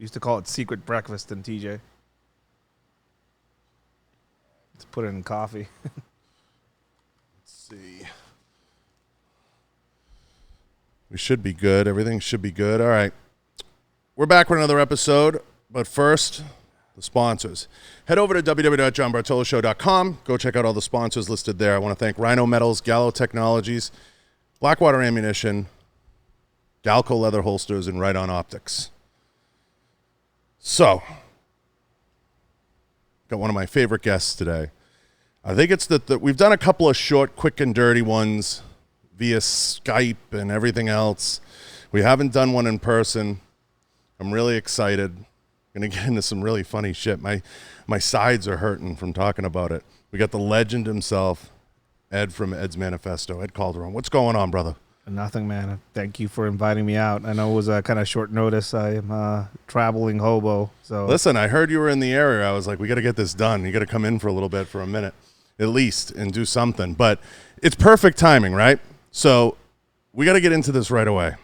used to call it secret breakfast in TJ. Let's put it in coffee. Let's see. We should be good. Everything should be good. All right. We're back with another episode, but first, the sponsors. Head over to www.johnbartoloshow.com. Go check out all the sponsors listed there. I want to thank Rhino Metals, Gallo Technologies, Blackwater Ammunition, Galco Leather Holsters, and Right On Optics. So, got one of my favorite guests today. I think it's that we've done a couple of short, quick, and dirty ones via Skype and everything else. We haven't done one in person. I'm really excited. Going to get into some really funny shit. My sides are hurting from talking about it. We got the legend himself, Ed from Ed's Manifesto, Ed Calderon. What's going on, brother? Nothing, man. Thank you for inviting me out. I know it was kind of short notice. I am a traveling hobo. So listen, I heard you were in the area. I was like, we got to get this done. You got to come in for a little bit, for a minute at least, and do something. But it's perfect timing, right? So we got to get into this right away.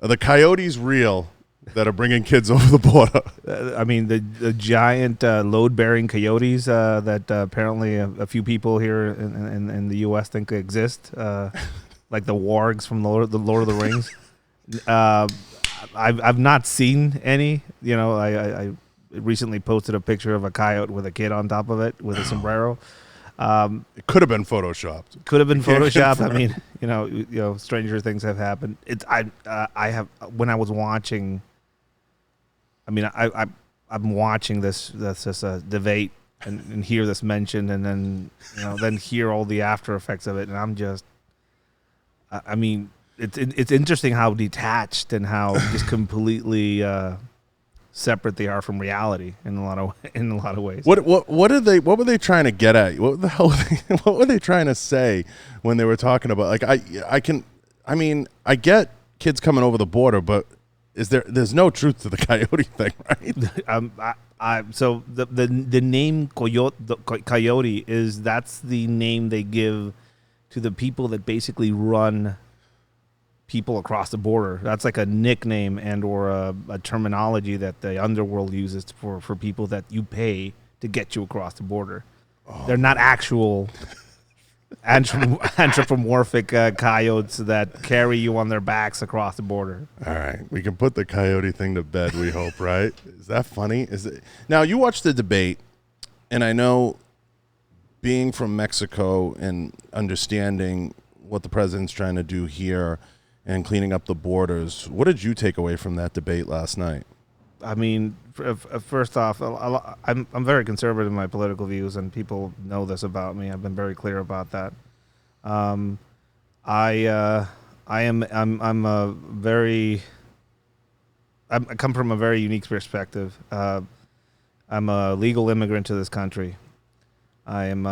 Are the coyotes real that are bringing kids over the border? I mean, the giant load-bearing coyotes that apparently a few people here in the U.S. think exist, like the wargs from the Lord of the Rings. I've not seen any. You know, I recently posted a picture of a coyote with a kid on top of it with a sombrero. It could have been photoshopped. Could have been photoshopped. I mean, you know, stranger things have happened. I have when I was watching. I mean, I'm watching this debate and hear this mentioned, and then then hear all the after effects of it, and I'm just. I mean, it's interesting how detached and how just completely separate they are from reality in a lot of ways. What were they trying to get at? What the hell? What were they trying to say when they were talking about? Like I get kids coming over the border, but there's no truth to the coyote thing, right? So the name coyote that's the name they give to the people that basically run people across the border. That's like a nickname and or a terminology that the underworld uses for people that you pay to get you across the border. Oh. They're not actual anthropomorphic coyotes that carry you on their backs across the border. All right, we can put the coyote thing to bed, we hope, right? Is that funny? Is it? Now, you watched the debate, and I know being from Mexico and understanding what the president's trying to do here and cleaning up the borders, what did you take away from that debate last night? I mean, first off, I'm very conservative in my political views, and people know this about me. I've been very clear about that. I'm I come from a very unique perspective. I'm a legal immigrant to this country. I am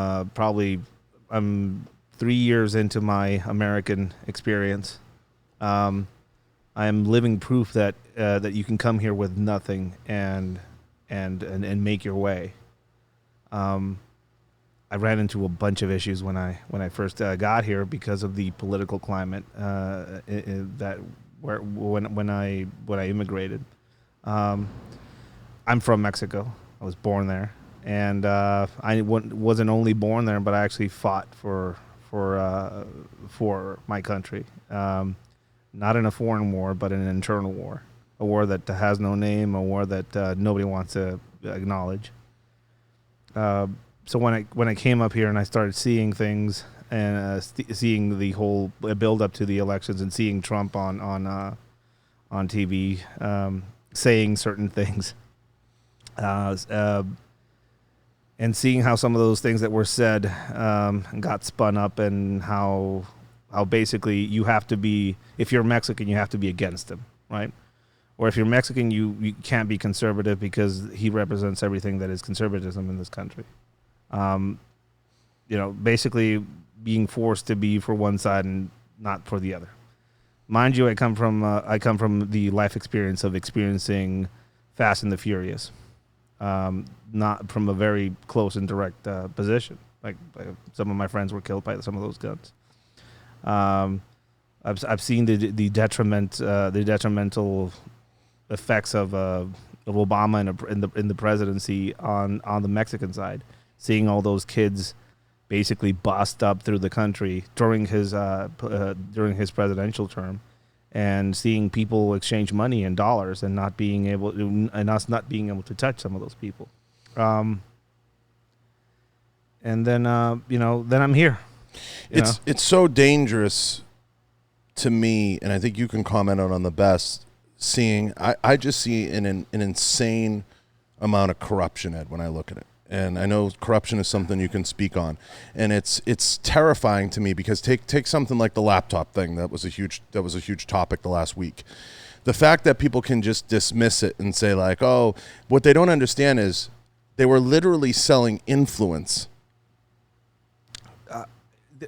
I'm 3 years into my American experience. I am living proof that that you can come here with nothing and make your way. I ran into a bunch of issues when I first got here because of the political climate when I immigrated. I'm from Mexico. I was born there, and I wasn't only born there, but I actually fought for my country. Not in a foreign war, but in an internal war, a war that has no name, a war that nobody wants to acknowledge. So when I came up here and I started seeing things and seeing the whole build up to the elections and seeing Trump on TV saying certain things, and seeing how some of those things that were said got spun up, and how basically you have to be, if you're Mexican, you have to be against him, right? Or if you're Mexican, you can't be conservative because he represents everything that is conservatism in this country. Basically being forced to be for one side and not for the other. Mind you, I come from the life experience of experiencing Fast and the Furious, not from a very close and direct position. Like some of my friends were killed by some of those guns. I've seen the detrimental effects of Obama in the presidency on the Mexican side, seeing all those kids basically bossed up through the country during his presidential term, and seeing people exchange money in dollars and not being able to, and us not being able to touch some of those people. And then then I'm here. It's so dangerous to me, and I think you can comment on the best. Seeing, I just see an insane amount of corruption, Ed, when I look at it. And I know corruption is something you can speak on, and it's terrifying to me because take something like the laptop thing that was a huge topic the last week. The fact that people can just dismiss it and say like, oh, what they don't understand is they were literally selling influence.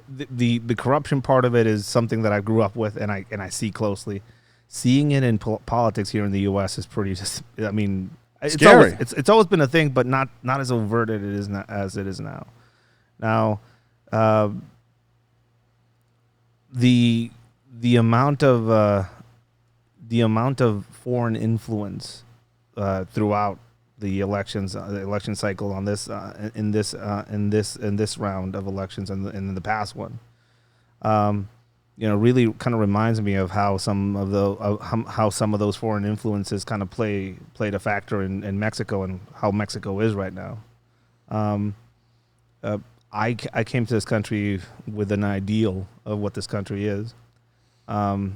The corruption part of it is something that I grew up with and I see closely. Seeing it in politics here in the U.S. is pretty. I mean. Scary. It's always been a thing, but not as overt as it is now. Now, the amount of foreign influence throughout the elections, the election cycle on this in this round of elections and in the past one. Really kind of reminds me of how some of those foreign influences kind of played a factor in Mexico and how Mexico is right now. I came to this country with an ideal of what this country is. I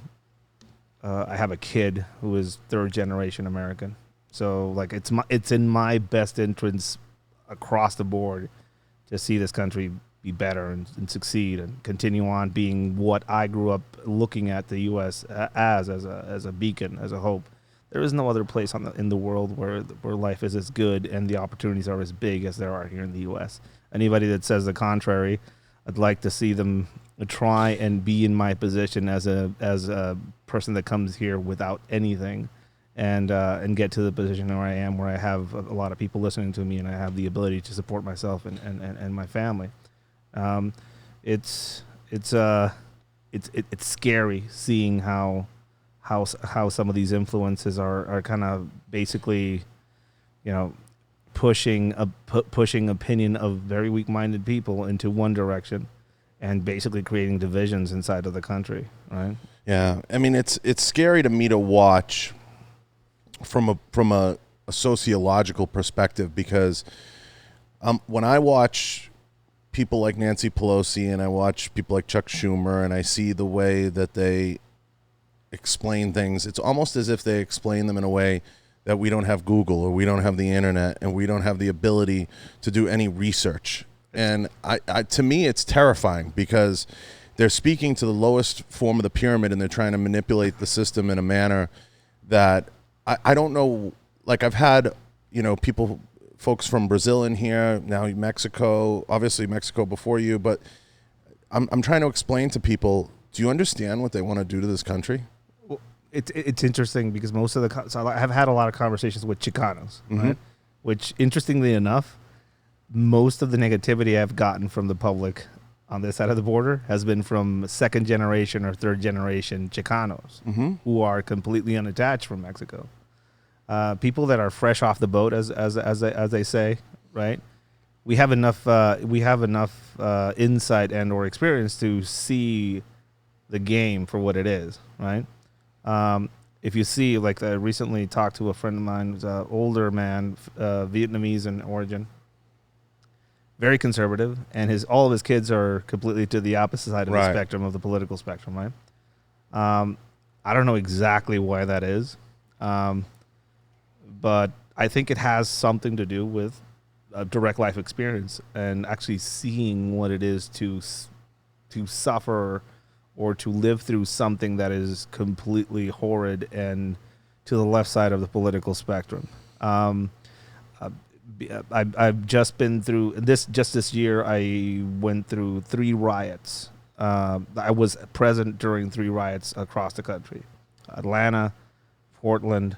have a kid who is third generation American, so like it's in my best interest across the board to see this country be better and succeed and continue on being what I grew up looking at the U.S. as a beacon, as a hope. There is no other place in the world where life is as good and the opportunities are as big as there are here in the U.S. Anybody that says the contrary, I'd like to see them try and be in my position as a person that comes here without anything, and get to the position where I am, where I have a lot of people listening to me and I have the ability to support myself and my family. It's scary seeing how some of these influences are kind of basically, pushing opinion of very weak-minded people into one direction, and basically creating divisions inside of the country, right? Yeah, I mean it's scary to me to watch from a sociological perspective, because when I watch people like Nancy Pelosi and I watch people like Chuck Schumer and I see the way that they explain things, it's almost as if they explain them in a way that we don't have Google or we don't have the internet and we don't have the ability to do any research. And to me, it's terrifying because they're speaking to the lowest form of the pyramid and they're trying to manipulate the system in a manner that I don't know. Like I've had, folks from Brazil in here, now Mexico, obviously Mexico before you, but I'm trying to explain to people, do you understand what they want to do to this country? Well, it's interesting because most of so I have had a lot of conversations with Chicanos, right? Which, interestingly enough, most of the negativity I've gotten from the public on this side of the border has been from second generation or third generation Chicanos who are completely unattached from Mexico. People that are fresh off the boat, as they say, right? We have enough insight and or experience to see the game for what it is, right? If you see, like, I recently talked to a friend of mine who's an older man, Vietnamese in origin, very conservative, and all of his kids are completely to the opposite side of the spectrum, of the political spectrum, right? I don't know exactly why that is. But I think it has something to do with direct life experience and actually seeing what it is to suffer or to live through something that is completely horrid and to the left side of the political spectrum. I've just been through this year. I went through 3 riots. I was present during 3 riots across the country: Atlanta, Portland,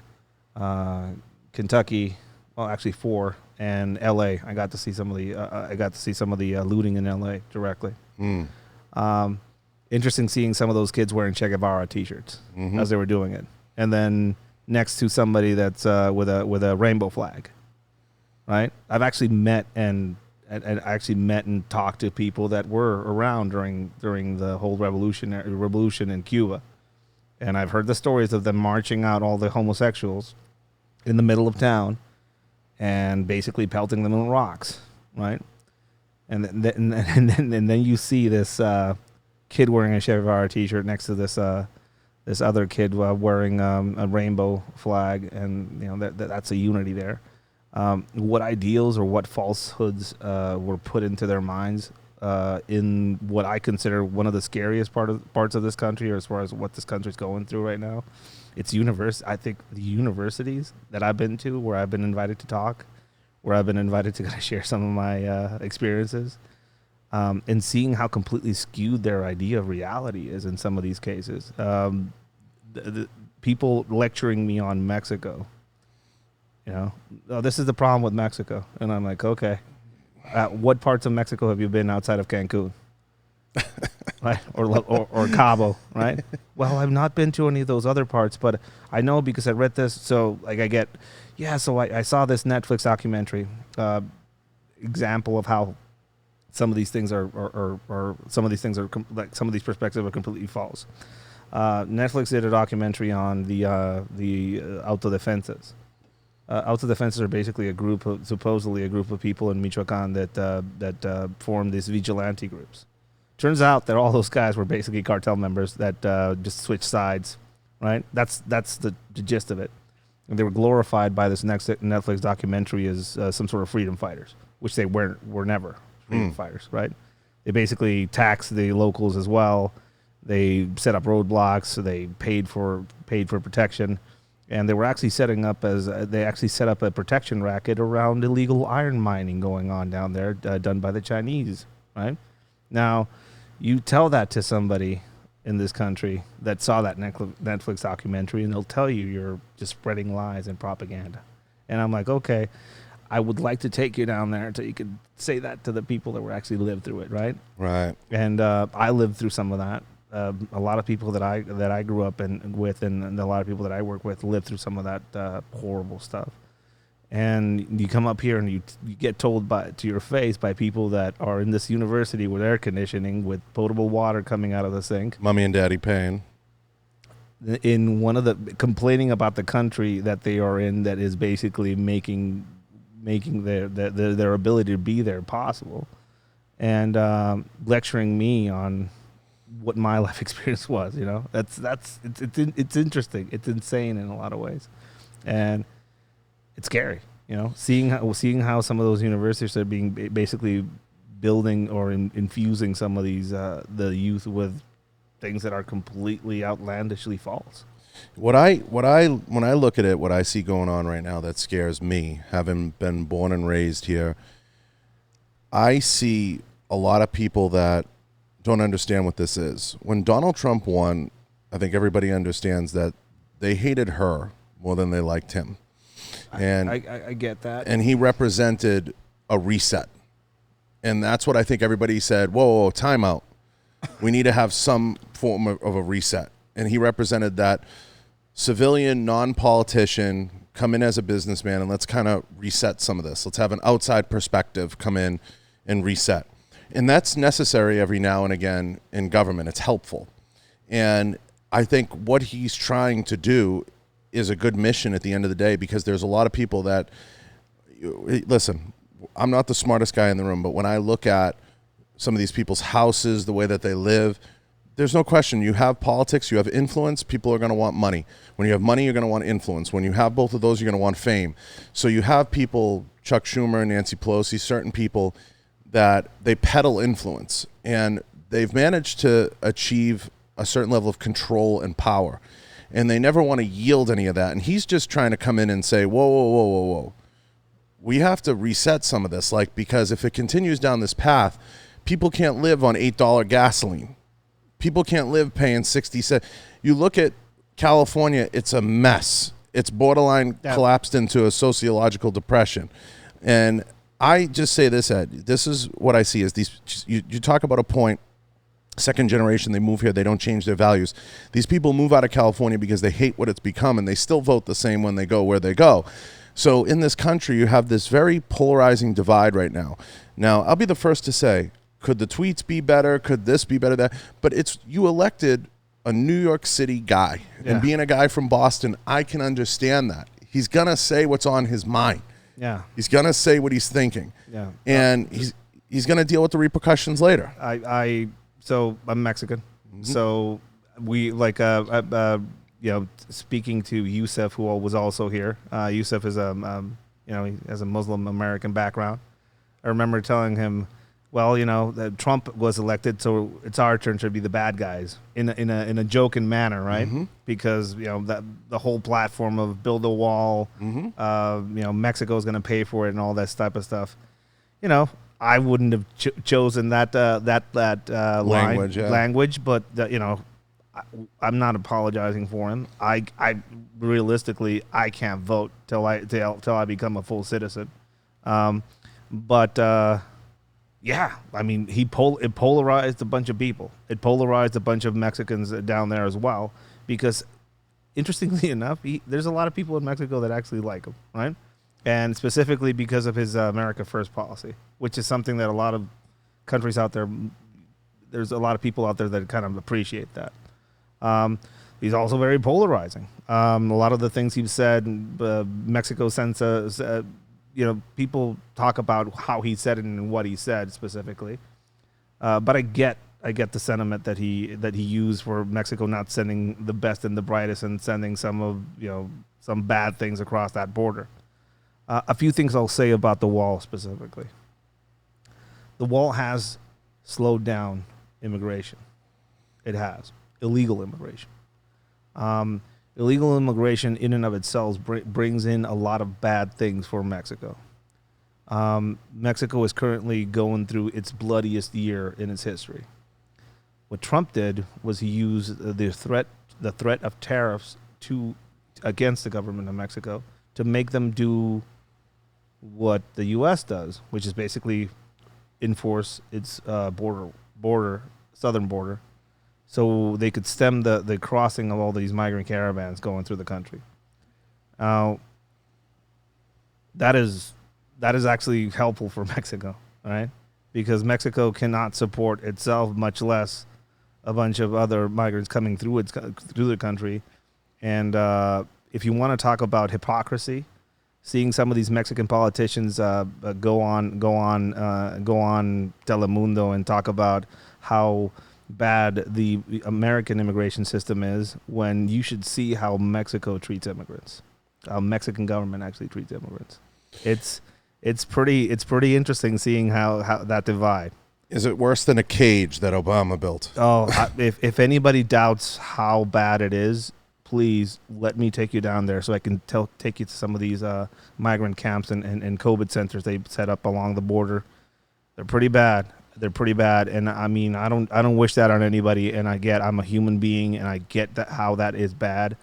Kentucky, well, actually 4, and L.A. I got to see some of the looting in L.A. directly. Interesting seeing some of those kids wearing Che Guevara T-shirts as they were doing it, and then next to somebody that's with a rainbow flag, right? I've actually met and talked to people that were around during the whole revolution in Cuba, and I've heard the stories of them marching out all the homosexuals in the middle of town and basically pelting them with rocks, right? And then you see this kid wearing a Che Guevara t-shirt next to this other kid wearing a rainbow flag, and that's a unity there. What ideals or what falsehoods were put into their minds in what I consider one of the scariest parts of this country, or as far as what this country's going through right now. It's I think the universities that I've been to, where I've been invited to talk, where I've been invited to kind of share some of my experiences, and seeing how completely skewed their idea of reality is in some of these cases. The people lecturing me on Mexico, oh, this is the problem with Mexico. And I'm like, okay, what parts of Mexico have you been outside of Cancun? Right? Or Cabo, right? Well, I've not been to any of those other parts, but I know because I read this. So like so I saw this Netflix documentary, example of how some of these things are some of these things are like some of these perspectives are completely false. Netflix did a documentary on the autodefensas. Autodefensas are basically supposedly a group of people in Michoacan that formed these vigilante groups. Turns out that all those guys were basically cartel members that just switched sides, right? That's the gist of it. And they were glorified by this next Netflix documentary as some sort of freedom fighters, which they were never freedom fighters, right? They basically taxed the locals as well. They set up roadblocks. So they paid for protection, and they were actually set up a protection racket around illegal iron mining going on down there, done by the Chinese, right? Now, you tell that to somebody in this country that saw that Netflix documentary, and they'll tell you you're just spreading lies and propaganda. And I'm like, okay, I would like to take you down there until you could say that to the people that were actually lived through it, right? Right. And I lived through some of that. A lot of people that I grew up with, and a lot of people that I work with lived through some of that horrible stuff. And you come up here and you get told to your face by people that are in this university with air conditioning, with potable water coming out of the sink. Mommy and daddy paying. In one of the complaining about the country that they are in, that is basically making their ability to be there possible, and lecturing me on what my life experience was. It's interesting. It's insane in a lot of ways, and it's scary, seeing how some of those universities are being basically building or infusing some of these the youth with things that are completely outlandishly false. When I look at it, what I see going on right now that scares me, having been born and raised here, I see a lot of people that don't understand what this is. When Donald Trump won, I think everybody understands that they hated her more than they liked him. And I get that. And he represented a reset. And that's what I think everybody said, whoa, time out. We need to have some form of a reset. And he represented that civilian, non-politician, come in as a businessman, and let's kind of reset some of this. Let's have an outside perspective come in and reset. And that's necessary every now and again in government. It's helpful. And I think what he's trying to do is a good mission at the end of the day, because there's a lot of people that, listen, I'm not the smartest guy in the room, but when I look at some of these people's houses, the way that they live, there's no question. You have politics, you have influence, people are going to want money. When you have money, you're going to want influence. When you have both of those, you're going to want fame. So you have people, Chuck Schumer, Nancy Pelosi, certain people that they peddle influence, and they've managed to achieve a certain level of control and power. And they never want to yield any of that. And he's just trying to come in and say, whoa. We have to reset some of this, because if it continues down this path, people can't live on $8 gasoline. People can't live paying 60 cents. You look at California, it's a mess. It's borderline collapsed into a sociological depression. And I just say this, Ed, this is what I see is these, you talk about a point second generation, they move here, they don't change their values. These people move out of California because they hate what it's become, and they still vote the same when they go where they go. So in this country, you have this very polarizing divide right now. Now, I'll be the first to say, could the tweets be better? Could this be better? That, but it's, you elected a New York City guy, and being a guy from Boston, I can understand that. He's gonna say what's on his mind. Yeah. He's gonna say what he's thinking. Yeah. And he's gonna deal with the repercussions later. So I'm Mexican. So we speaking to Yusef, who was also here. Yusef is he has a Muslim American background. I remember telling him, well, that Trump was elected, so it's our turn to be the bad guys in a joking manner, right? Because that the whole platform of build a wall, Mexico is going to pay for it and all that type of stuff. I wouldn't have chosen that language, but I'm not apologizing for him. I realistically I can't vote till I become a full citizen. Yeah, I mean, it polarized a bunch of people. It polarized a bunch of Mexicans down there as well, because interestingly enough, there's a lot of people in Mexico that actually like him, right? And specifically because of his America First policy, which is something that a lot of countries out there, there's a lot of people out there that kind of appreciate that. He's also very polarizing. A lot of the things he's said, Mexico sends people talk about how he said it and what he said specifically. But I get the sentiment that he used for Mexico not sending the best and the brightest and sending some bad things across that border. A few things I'll say about the wall specifically. The wall has slowed down immigration. It has. Illegal immigration. Illegal immigration in and of itself brings in a lot of bad things for Mexico. Mexico is currently going through its bloodiest year in its history. What Trump did was he used the threat of tariffs against the government of Mexico to make them do what the U.S. does, which is basically enforce its southern border, so they could stem the crossing of all these migrant caravans going through the country. Now, that is actually helpful for Mexico, right? Because Mexico cannot support itself, much less a bunch of other migrants coming through the country. And if you want to talk about hypocrisy, seeing some of these Mexican politicians go on Telemundo and talk about how bad the American immigration system is, when you should see how Mexico treats immigrants, how Mexican government actually treats immigrants. It's pretty interesting seeing how that divide. Is it worse than a cage that Obama built? If anybody doubts how bad it is, please let me take you down there so I can take you to some of these migrant camps and COVID centers they set up along the border. They're pretty bad. And I mean, I don't wish that on anybody. And I'm a human being, and I get how that is bad,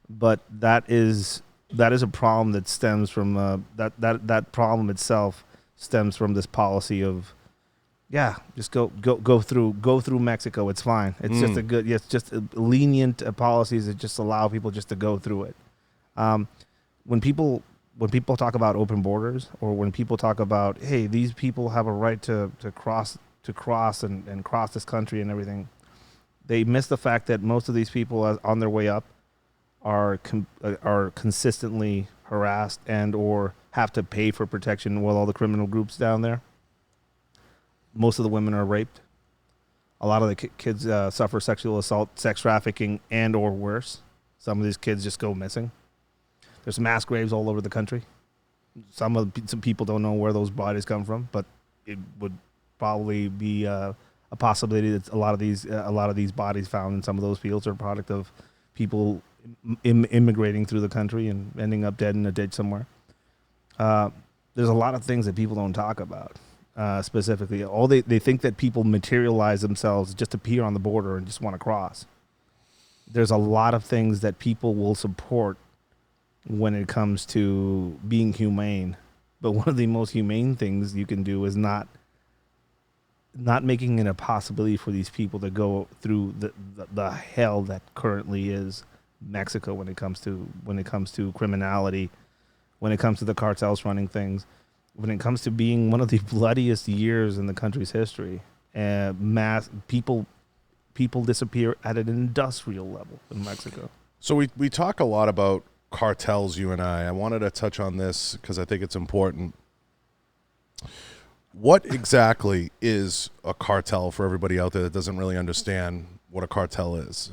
but that is a problem that stems from that problem itself stems from this policy of, just go through Mexico. It's fine. It's just lenient policies that just allow people just to go through it. When people talk about open borders, or when people talk about, hey, these people have a right to cross and cross this country and everything, they miss the fact that most of these people on their way up are consistently harassed and or have to pay for protection with all the criminal groups down there. Most of the women are raped. A lot of the kids suffer sexual assault, sex trafficking, and or worse. Some of these kids just go missing. There's mass graves all over the country. Some people don't know where those bodies come from, but it would probably be a possibility that a lot of these bodies found in some of those fields are a product of people immigrating through the country and ending up dead in a ditch somewhere. There's a lot of things that people don't talk about. Specifically, they think that people materialize themselves, just appear on the border and just want to cross. There's a lot of things that people will support when it comes to being humane, but one of the most humane things you can do is not not making it a possibility for these people to go through the hell that currently is Mexico when it comes to criminality, when it comes to the cartels running things, when it comes to being one of the bloodiest years in the country's history. Mass people disappear at an industrial level in Mexico. So we talk a lot about cartels, you and I. I wanted to touch on this because I think it's important. What exactly is a cartel for everybody out there that doesn't really understand what a cartel is?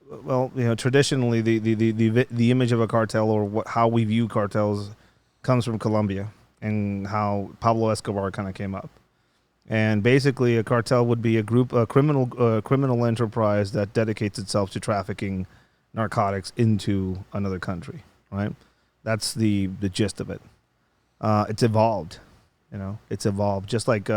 Well, traditionally the image of a cartel, or how we view cartels, comes from Colombia and how Pablo Escobar kind of came up. And basically, a cartel would be a criminal enterprise that dedicates itself to trafficking narcotics into another country. Right? That's the gist of it. It's evolved. It's evolved just like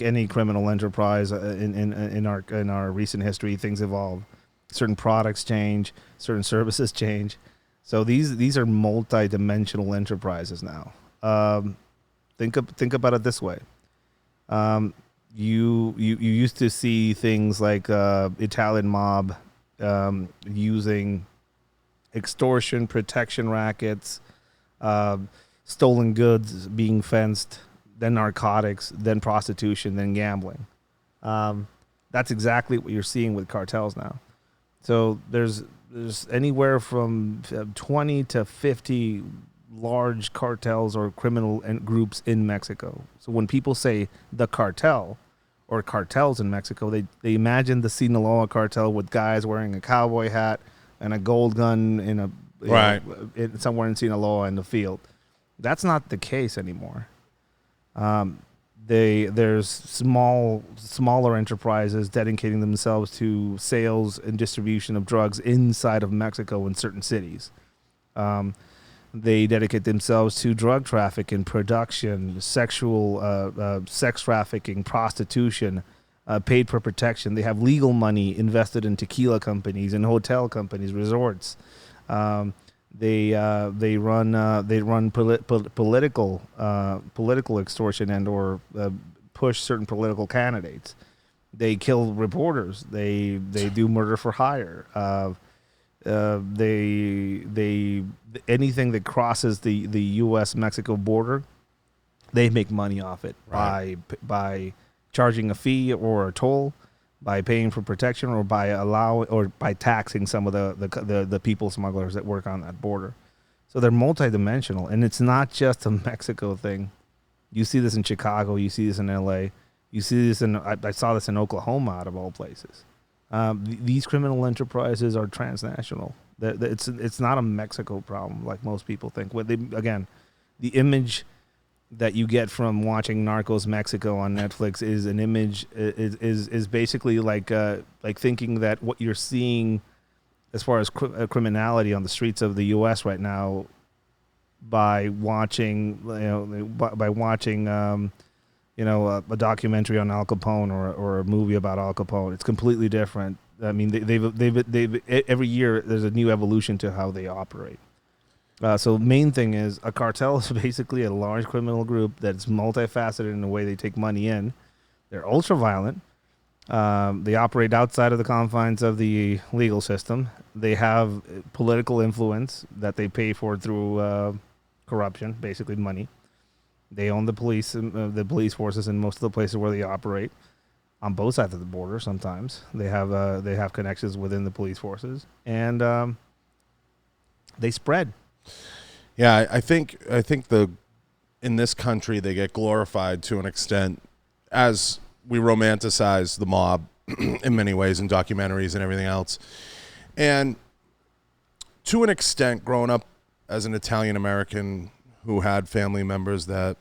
any criminal enterprise in our recent history. Things evolve. Certain products change. Certain services change. So these are multi-dimensional enterprises now. Think about it this way. You used to see things like Italian mob using extortion, protection rackets, stolen goods being fenced, then narcotics, then prostitution, then gambling. That's exactly what you're seeing with cartels now. So there's anywhere from 20 to 50 large cartels or criminal groups in Mexico. So when people say the cartel or cartels in Mexico, they imagine the Sinaloa cartel with guys wearing a cowboy hat and a gold gun somewhere in Sinaloa in the field. That's not the case anymore. There's smaller enterprises dedicating themselves to sales and distribution of drugs inside of Mexico in certain cities. They dedicate themselves to drug trafficking, production, sexual sex trafficking, prostitution, paid for protection. They have legal money invested in tequila companies and hotel companies, resorts. They run political extortion and or push certain political candidates. They kill reporters. They do murder for hire. They anything that crosses the U.S.-Mexico border, they make money off it by charging a fee or a toll, by paying for protection, or by taxing some of the people smugglers that work on that border. So they're multidimensional, and it's not just a Mexico thing. You see this in Chicago. You see this in L.A. You see this I saw this in Oklahoma, out of all places. These criminal enterprises are transnational. It's not a Mexico problem like most people think. Again, the image that you get from watching Narcos Mexico on Netflix is an image is basically like thinking that what you're seeing as far as criminality on the streets of the U.S. right now by watching a documentary on Al Capone or a movie about Al Capone. It's completely different. I mean, they've every year there's a new evolution to how they operate. So main thing is a cartel is basically a large criminal group that's multifaceted in the way they take money in. They're ultra violent. They operate outside of the confines of the legal system. They have political influence that they pay for through corruption, basically money. They own the police forces in most of the places where they operate, on both sides of the border. Sometimes they have connections within the police forces, and they spread. Yeah, I think in this country they get glorified to an extent, as we romanticize the mob in many ways in documentaries and everything else. And to an extent, growing up as an Italian American who had family members that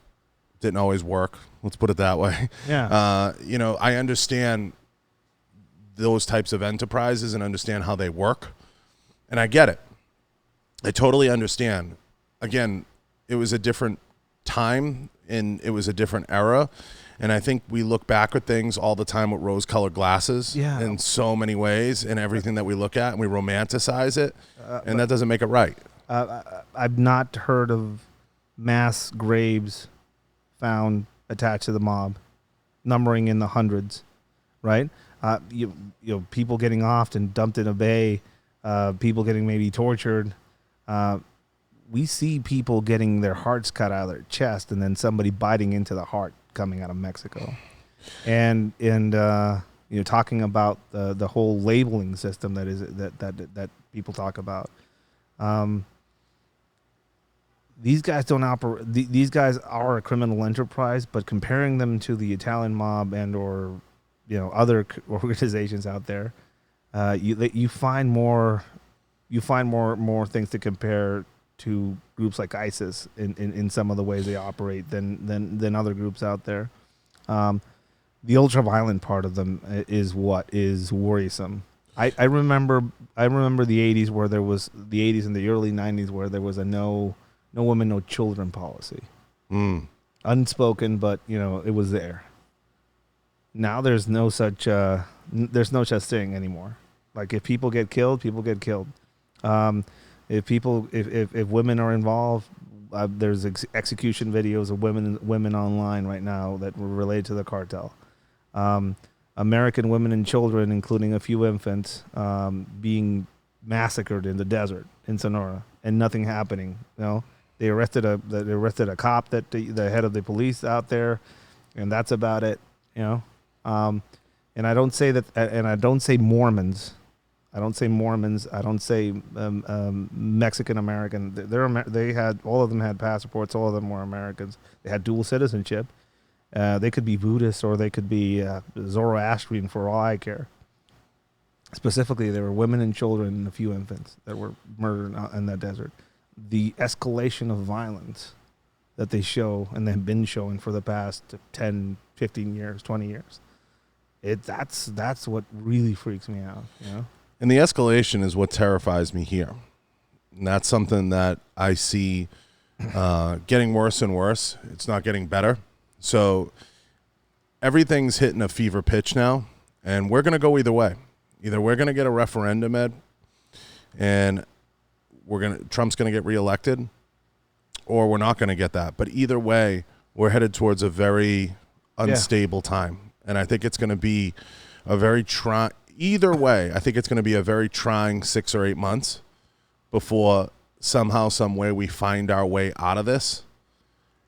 didn't always work, let's put it that way. Yeah. I understand those types of enterprises and understand how they work, and I get it. I totally understand. Again, it was a different time and it was a different era. And I think we look back at things all the time with rose-colored glasses in so many ways, and everything that we look at, and we romanticize it, and that doesn't make it right. I've not heard of mass graves found attached to the mob numbering in the hundreds, right? You know, people getting offed and dumped in a bay, people getting maybe tortured. We see people getting their hearts cut out of their chest, and then somebody biting into the heart coming out of Mexico, and you know, talking about the whole labeling system that people talk about. These guys don't operate. These guys are a criminal enterprise, but comparing them to the Italian mob and or you know other organizations out there, you find more things to compare to groups like ISIS in some of the ways they operate than other groups out there. The ultra violent part of them is what is worrisome. I remember the 80s where there was the 80s and the early 90s where there was a no women, no children policy. Unspoken, but you know, it was there. Now there's no such thing anymore. Like if people get killed, people get killed. If women are involved, there's execution videos of women online right now that were related to the cartel. American women and children, including a few infants, being massacred in the desert in Sonora, and nothing happening. You know, they arrested a cop, that the head of the police out there, and that's about it. You know, and I don't say that, and I don't say Mormons. I don't say Mormons. I don't say Mexican American. They had, all of them had passports. All of them were Americans. They had dual citizenship. They could be Buddhist or they could be Zoroastrian for all I care. Specifically, there were women and children and a few infants that were murdered in that desert. The escalation of violence that they show and they've been showing for the past 10, 15 years, 20 years, that's what really freaks me out, you know? And the escalation is what terrifies me here. And that's something that I see getting worse and worse. It's not getting better. So everything's hitting a fever pitch now, and we're going to go either way. Either we're going to get a referendum, Ed, and Trump's going to get reelected, or we're not going to get that. But either way, we're headed towards a very unstable time. And I think it's going to be a very either way, I think it's going to be a very trying 6 or 8 months before somehow, some way we find our way out of this.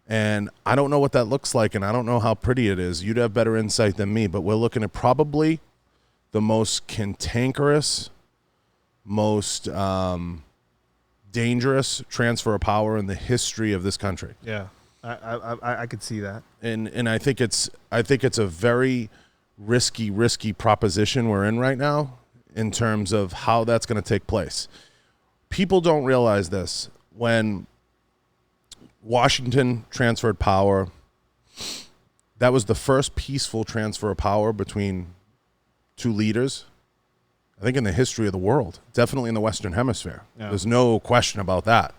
And I don't know what that looks like, and I don't know how pretty it is. You'd have better insight than me, but we're looking at probably the most cantankerous, most dangerous transfer of power in the history of this country. Yeah, I could see that. And I think it's a very risky proposition we're in right now in terms of how that's going to take place. People don't realize this. When Washington transferred power, that was the first peaceful transfer of power between two leaders, I think, in the history of the world, definitely in the Western Hemisphere. Yeah. There's no question about that.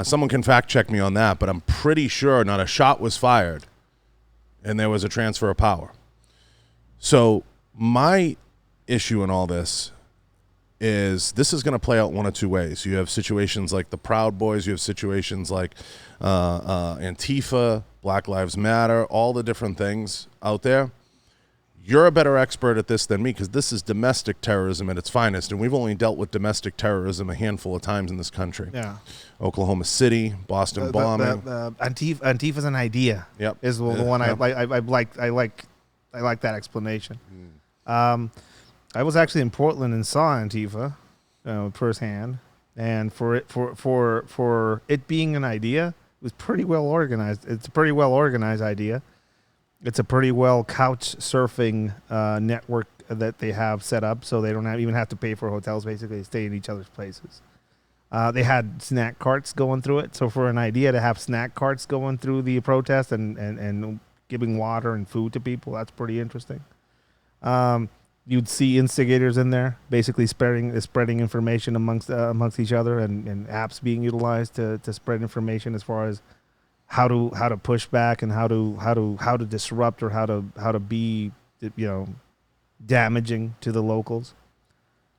Someone can fact check me on that, but I'm pretty sure not a shot was fired and there was a transfer of power. So my issue in all this is going to play out one of two ways. You have situations like the Proud Boys. You have situations like Antifa, Black Lives Matter, all the different things out there. You're a better expert at this than me because this is domestic terrorism at its finest, and we've only dealt with domestic terrorism a handful of times in this country. Yeah, Oklahoma City, Boston bombing. Antifa's an idea. Yep, is the one I like that explanation. I was actually in Portland and saw Antifa firsthand, and for it being an idea, it was pretty well organized. It's a pretty well organized idea. It's a pretty well couch surfing network that they have set up, so they don't even have to pay for hotels. Basically, they stay in each other's places. They had snack carts going through it. So for an idea to have snack carts going through the protest and giving water and food to people, that's pretty interesting. You'd see instigators in there, basically spreading information amongst each other, and apps being utilized to spread information as far as how to push back and how to disrupt or how to be damaging to the locals.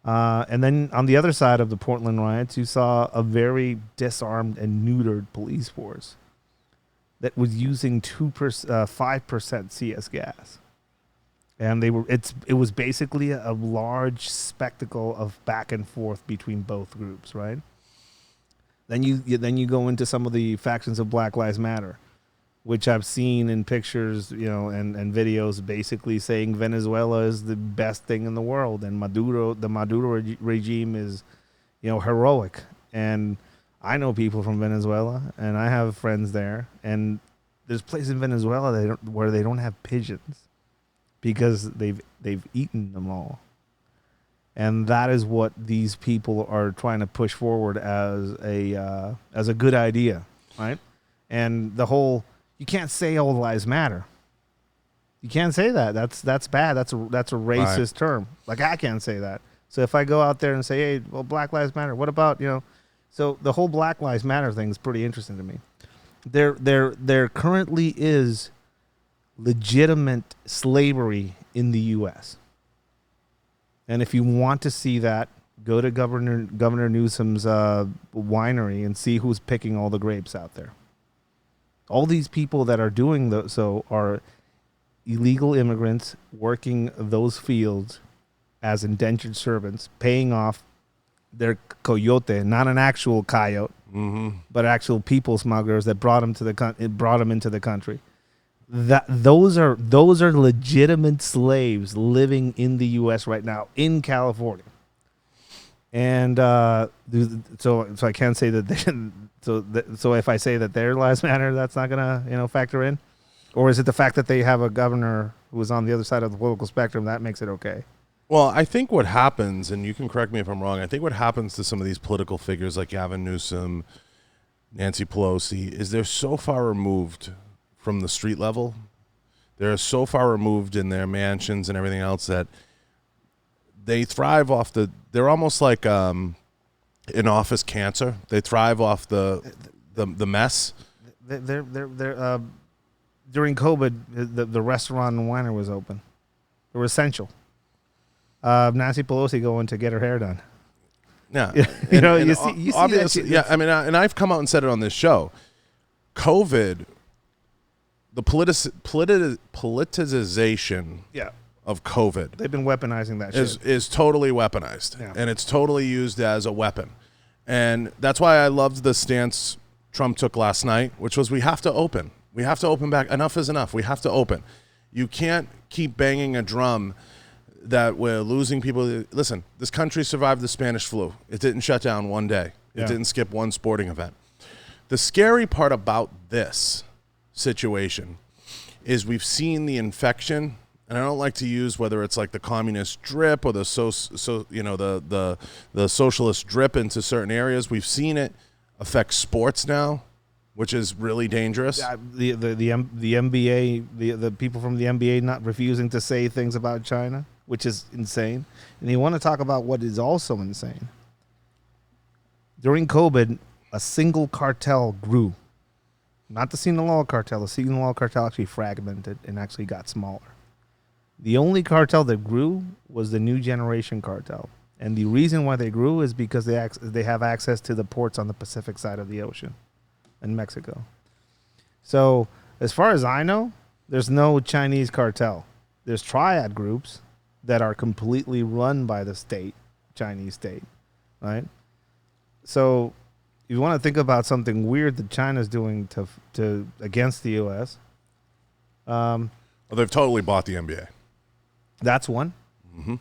And then on the other side of the Portland riots, you saw a very disarmed and neutered police force. that was using 5% CS gas. And it was basically a large spectacle of back and forth between both groups, right? Then you go into some of the factions of Black Lives Matter, which I've seen in pictures, and videos, basically saying Venezuela is the best thing in the world, and the Maduro regime is, heroic. And I know people from Venezuela, and I have friends there, and there's places in Venezuela where they don't have pigeons because they've eaten them all. And that is what these people are trying to push forward as a good idea, right? And you can't say all lives matter. You can't say that. That's bad. That's a racist term. Like, I can't say that. So if I go out there and say, hey, well, Black Lives Matter, what about, so the whole Black Lives Matter thing is pretty interesting to me. There currently is legitimate slavery in the U.S. And if you want to see that, go to Governor Newsom's winery and see who's picking all the grapes out there. All these people that are doing so are illegal immigrants working those fields as indentured servants, paying off their coyote, not an actual coyote, but actual people smugglers that brought them into the country. Those are legitimate slaves living in the U.S. right now in California, and so I can't say that. So if I say that their lives matter, that's not gonna factor in, or is it the fact that they have a governor who is on the other side of the political spectrum that makes it okay? Well, I think what happens, and you can correct me if I'm wrong, I think what happens to some of these political figures like Gavin Newsom, Nancy Pelosi, is they're so far removed from the street level. They're so far removed in their mansions and everything else that they thrive off they're almost like an office cancer. They thrive off the mess. They're during COVID, the restaurant and winery was open. They were essential. Nancy Pelosi going to get her hair done. Yeah, you see obviously, that shit. yeah. And I've come out and said it on this show. COVID, the politicization of COVID, they've been weaponizing that shit. Is totally weaponized, and it's totally used as a weapon. And that's why I loved the stance Trump took last night, which was we have to open. We have to open back. Enough is enough. We have to open. You can't keep banging a drum that we're losing people. Listen, this country survived the Spanish flu. It didn't shut down one day. It didn't skip one sporting event. The scary part about this situation is we've seen the infection, and I don't like to use whether it's like the communist drip or the the socialist drip into certain areas. We've seen it affect sports now, which is really dangerous. The NBA, the people from the NBA not refusing to say things about China, which is insane. And you want to talk about what is also insane. During COVID, a single cartel grew. Not the Sinaloa cartel. The Sinaloa cartel actually fragmented and actually got smaller. The only cartel that grew was the New Generation cartel. And the reason why they grew is because they have access to the ports on the Pacific side of the ocean in Mexico. So as far as I know, there's no Chinese cartel. There's triad groups that are completely run by the state, Chinese state, right? So you want to think about something weird that China's doing to against the U.S. Well, they've totally bought the NBA. That's one. Mm-hmm.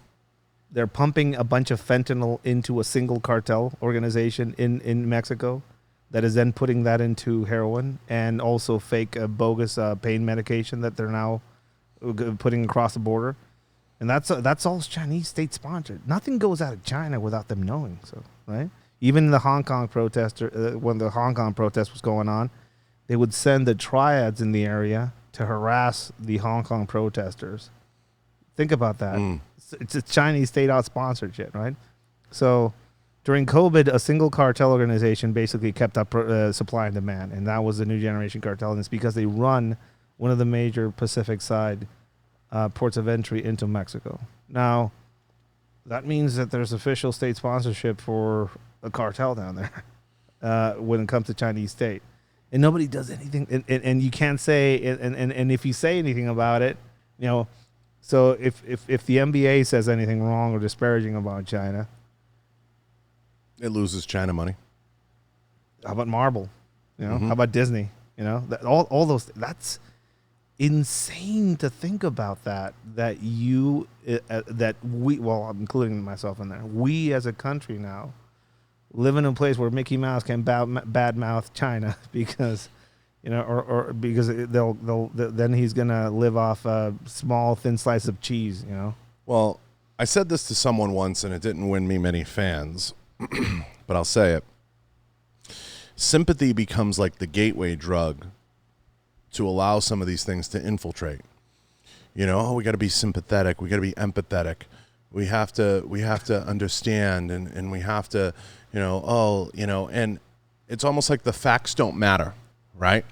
They're pumping a bunch of fentanyl into a single cartel organization in Mexico that is then putting that into heroin and also fake bogus pain medication that they're now putting across the border. And that's all Chinese state sponsored. Nothing goes out of China without them knowing. So, right? Even the Hong Kong when the Hong Kong protest was going on, they would send the triads in the area to harass the Hong Kong protesters. Think about that. It's a Chinese state-out sponsored shit, right? So during COVID, a single cartel organization basically kept up supply and demand, and that was the New Generation cartel. And it's because they run one of the major Pacific side ports of entry into Mexico. Now, that means that there's official state sponsorship for a cartel down there when it comes to Chinese state. and nobody does anything. And you can't say, and if you say anything about it, so if the NBA says anything wrong or disparaging about China, it loses China money. How about Marvel? How about Disney? All those. That's insane to think about that we, well, I'm including myself in there. We as a country now live in a place where Mickey Mouse can badmouth China because, or because then he's gonna live off a small thin slice of cheese. Well, I said this to someone once, and it didn't win me many fans, but I'll say it. Sympathy becomes like the gateway drug to allow some of these things to infiltrate. We got to be sympathetic. We got to be empathetic. We have to understand, and we have to, and it's almost like the facts don't matter, right?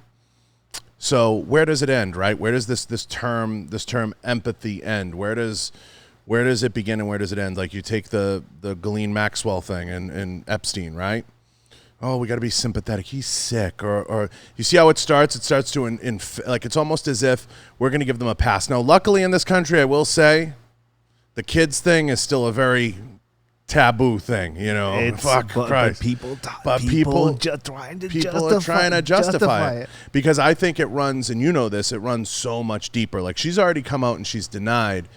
So where does it end, right? Where does this term empathy end? Where does it begin and where does it end? Like you take the Ghislaine Maxwell thing and Epstein, right? Oh, we got to be sympathetic. He's sick. Or you see how it starts? It starts to, like, it's almost as if we're going to give them a pass. Now, luckily in this country, I will say, the kids thing is still a very taboo thing, Fuck Christ. But people are trying to justify it. Because I think it runs, and this, it runs so much deeper. Like, she's already come out and she's denied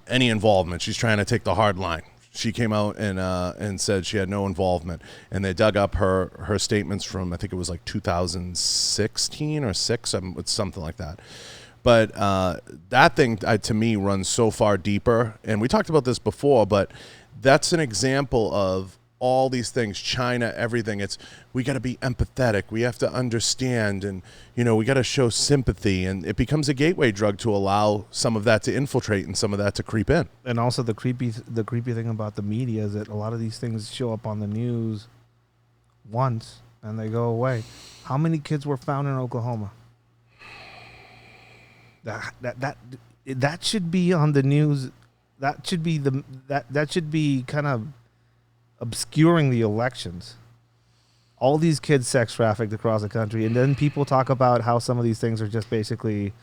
any involvement. She's trying to take the hard line. She came out and said she had no involvement, and they dug up her statements from, I think it was like 2016 or 6, it's something like that. But that thing to me runs so far deeper, and we talked about this before, but that's an example of all these things, China, everything. We got to be empathetic. We have to understand, and we got to show sympathy, and it becomes a gateway drug to allow some of that to infiltrate and some of that to creep in. And also the creepy thing about the media is that a lot of these things show up on the news once and they go away. How many kids were found in Oklahoma? That should be on the news. That should be that should be kind of obscuring the elections. All these kids sex trafficked across the country, and then people talk about how some of these things are just basically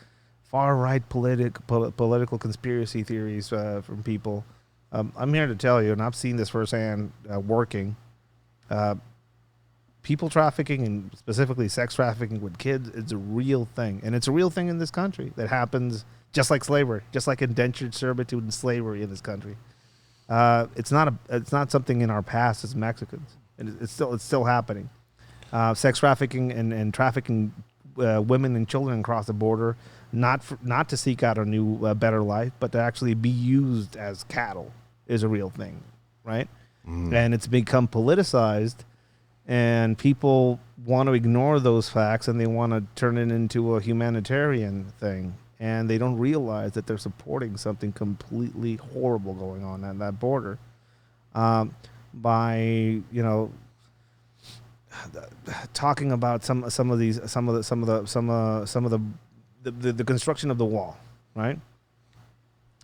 far-right political conspiracy theories from people. I'm here to tell you, and I've seen this firsthand working, people trafficking, and specifically sex trafficking with kids, is a real thing. And it's a real thing in this country that happens just like slavery, just like indentured servitude and slavery in this country. It's not something in our past as Mexicans. It's still happening. Sex trafficking and trafficking women and children across the border, not to seek out a new better life, but to actually be used as cattle, is a real thing, right? And it's become politicized, and people want to ignore those facts and they want to turn it into a humanitarian thing. And they don't realize that they're supporting something completely horrible going on at that border, by talking about some of the construction of the wall, right?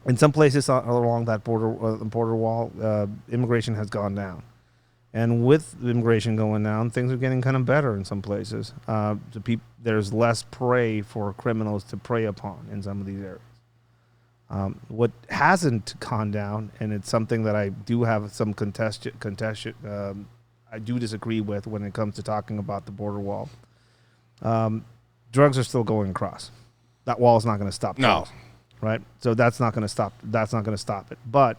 In some places along that border wall, immigration has gone down. And with immigration going down, things are getting kind of better in some places. There's less prey for criminals to prey upon in some of these areas. What hasn't gone down, and it's something that I do have some contestation, I do disagree with when it comes to talking about the border wall. Drugs are still going across. That wall is not going to stop. No, right? So that's not going to stop. That's not going to stop it. But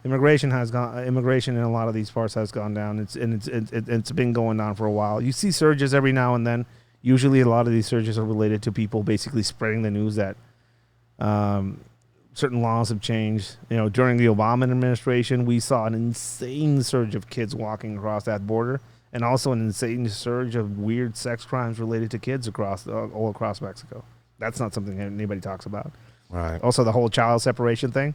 immigration in a lot of these parts has gone down. It's been going down for a while. You see surges every now and then. Usually, a lot of these surges are related to people basically spreading the news that certain laws have changed. During the Obama administration, we saw an insane surge of kids walking across that border, and also an insane surge of weird sex crimes related to kids all across Mexico. That's not something anybody talks about. Right. Also, the whole child separation thing.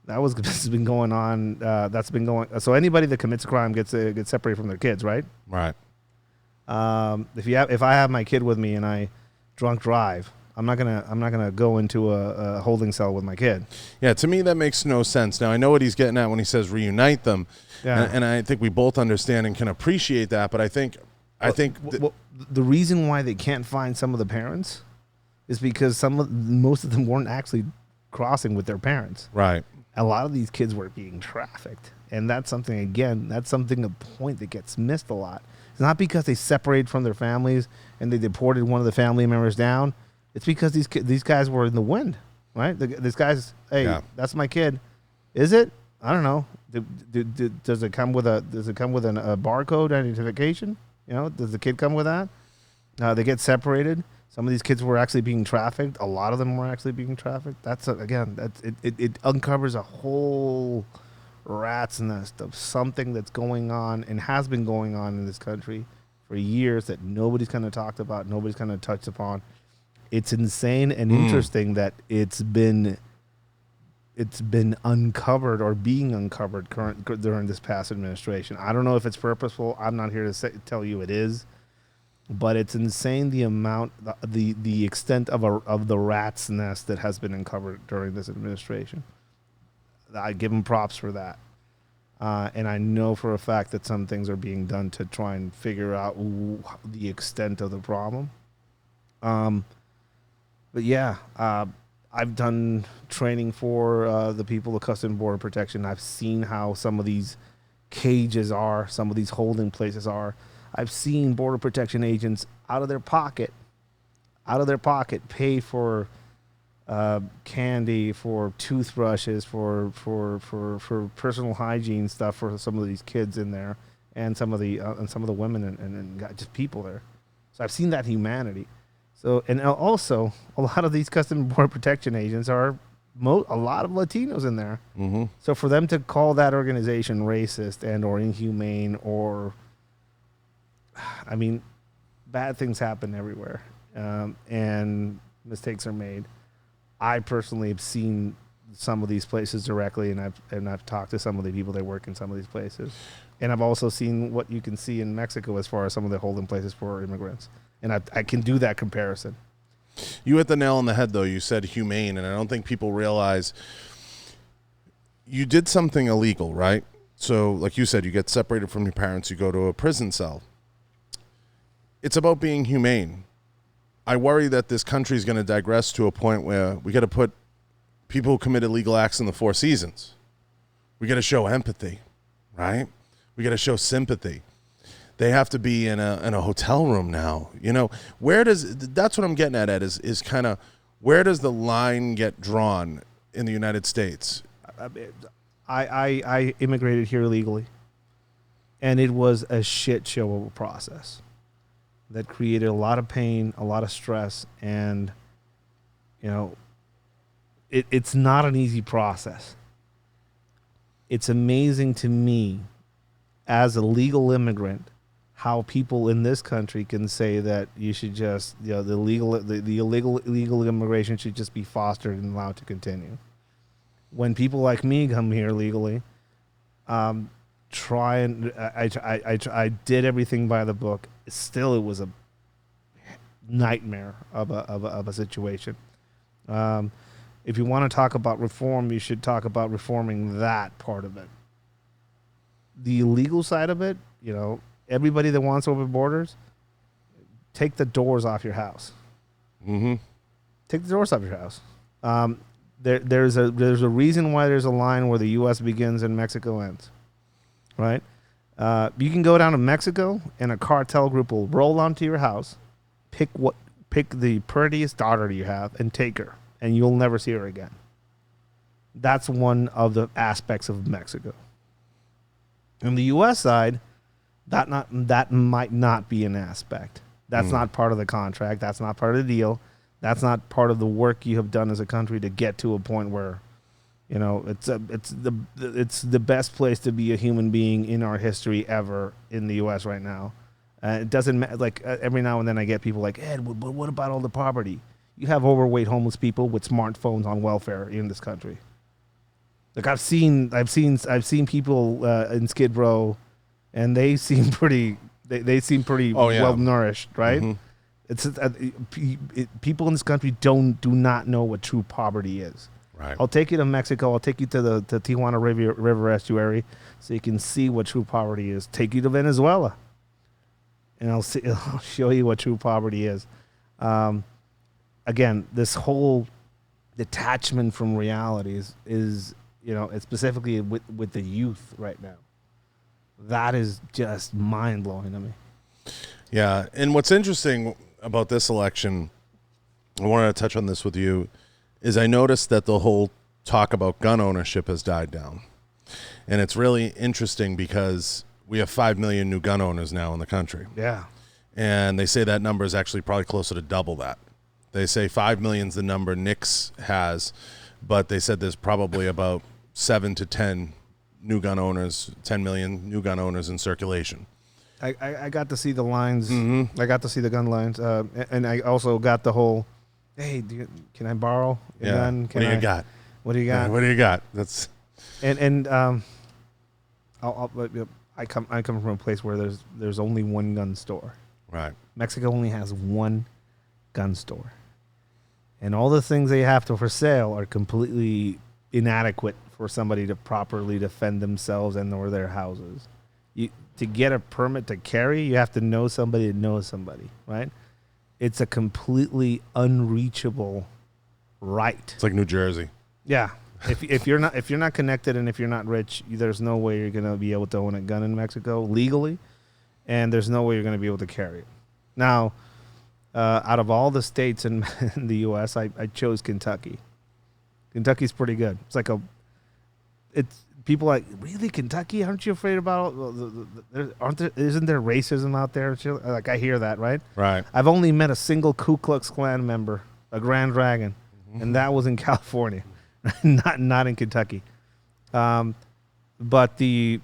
This has been going on. That's been going. So anybody that commits a crime gets separated from their kids, right? Right. If I have my kid with me and I drunk drive, I'm not gonna go into a holding cell with my kid. Yeah, to me that makes no sense. Now I know what he's getting at when he says reunite them, Yeah. and I think we both understand and can appreciate that. But I think I think the reason why they can't find some of the parents is because most of them weren't actually crossing with their parents. right. A lot of these kids were being trafficked, and that's something a point that gets missed a lot. It's not because they separated from their families and they deported one of the family members down. It's because these guys were in the wind, right? These guys, hey, that's my kid. Is it? I don't know. Does it come with a barcode identification? You know, does the kid come with that? They get separated. Some of these kids were actually being trafficked. A lot of them were actually being trafficked. It uncovers a whole rat's nest of something that's going on and has been going on in this country for years that nobody's kind of talked about, nobody's kind of touched upon. It's insane and interesting that it's been uncovered or being uncovered during this past administration. I don't know if it's purposeful. I'm not here to tell you it is. But it's insane the amount, the extent of the rat's nest that has been uncovered during this administration. I give them props for that. And I know for a fact that some things are being done to try and figure out the extent of the problem. But yeah, I've done training for the people of Customs and Border Protection. I've seen how some of these cages are, some of these holding places are. I've seen Border Protection agents out of their pocket pay for candy, for toothbrushes, for personal hygiene stuff for some of these kids in there, and some of the women and just people there. So I've seen that humanity. So, and also a lot of these Customs and Border Protection agents are a lot of Latinos in there. Mm-hmm. So for them to call that organization racist and or inhumane or, I mean, bad things happen everywhere, and mistakes are made. I personally have seen some of these places directly, and I've talked to some of the people that work in some of these places, and I've also seen what you can see in Mexico as far as some of the holding places for immigrants, and I can do that comparison. You hit the nail on the head, though. You said humane, and I don't think people realize you did something illegal, right? So, like you said, you get separated from your parents, you go to a prison cell. It's about being humane. I worry that this country is going to digress to a point where we got to put people who commit illegal acts in the Four Seasons. We got to show empathy, right? We got to show sympathy. They have to be in a hotel room now. You know, that's what I'm getting at, Ed, is kind of where does the line get drawn in the United States? I immigrated here illegally, and it was a shit show of a process that created a lot of pain, a lot of stress, and, you know, it's not an easy process. It's amazing to me, as a legal immigrant, how people in this country can say that you should just, you know, the illegal immigration should just be fostered and allowed to continue. When people like me come here legally, I did everything by the book. Still, it was a nightmare of a situation. If you want to talk about reform, you should talk about reforming that part of it. The illegal side of it, you know, everybody that wants to open borders, take the doors off your house. Mm-hmm. Take the doors off your house. There's a reason why there's a line where the U.S. begins and Mexico ends, right? You can go down to Mexico and a cartel group will roll onto your house, pick the prettiest daughter you have and take her, and you'll never see her again. That's one of the aspects of Mexico. On the U.S. side, that might not be an aspect. That's not part of the contract. That's not part of the deal. That's not part of the work you have done as a country to get to a point where, you know, it's the best place to be a human being in our history ever in the U.S. right now. It doesn't matter. Like every now and then I get people like, Ed, but what about all the poverty? You have overweight homeless people with smartphones on welfare in this country. Like I've seen people in Skid Row, and they seem pretty. They seem pretty well nourished, right? Mm-hmm. It's people in this country do not know what true poverty is. Right. I'll take you to Mexico. I'll take you to the Tijuana River estuary so you can see what true poverty is. Take you to Venezuela. and I'll show you what true poverty is. Again, this whole detachment from reality is it's specifically with the youth right now. That is just mind blowing to me. Yeah, and what's interesting about this election, I wanted to touch on this with you, is I noticed that the whole talk about gun ownership has died down. And it's really interesting because we have 5 million new gun owners now in the country. Yeah. And they say that number is actually probably closer to double that. They say 5 million is the number Nix has, but they said there's probably about 7 to 10 new gun owners, 10 million new gun owners in circulation. I got to see the lines. Mm-hmm. I got to see the gun lines. And I also got the whole, hey, can I borrow a gun? What do you got? What do you got? Yeah, what do you got? That's I come from a place where there's only one gun store. right. Mexico only has one gun store, and all the things they have for sale are completely inadequate for somebody to properly defend themselves and or their houses. To get a permit to carry, you have to know somebody that knows somebody, right? It's a completely unreachable right. It's like New Jersey. Yeah. If you're not connected and if you're not rich, there's no way you're gonna be able to own a gun in Mexico legally, and there's no way you're gonna be able to carry it. Now, out of all the states in the U.S., I chose Kentucky. Kentucky's pretty good. It's people like, really, Kentucky? Aren't you afraid about? Isn't there racism out there? Like, I hear that, right? Right. I've only met a single Ku Klux Klan member, a Grand Dragon, and that was in California, not in Kentucky. But the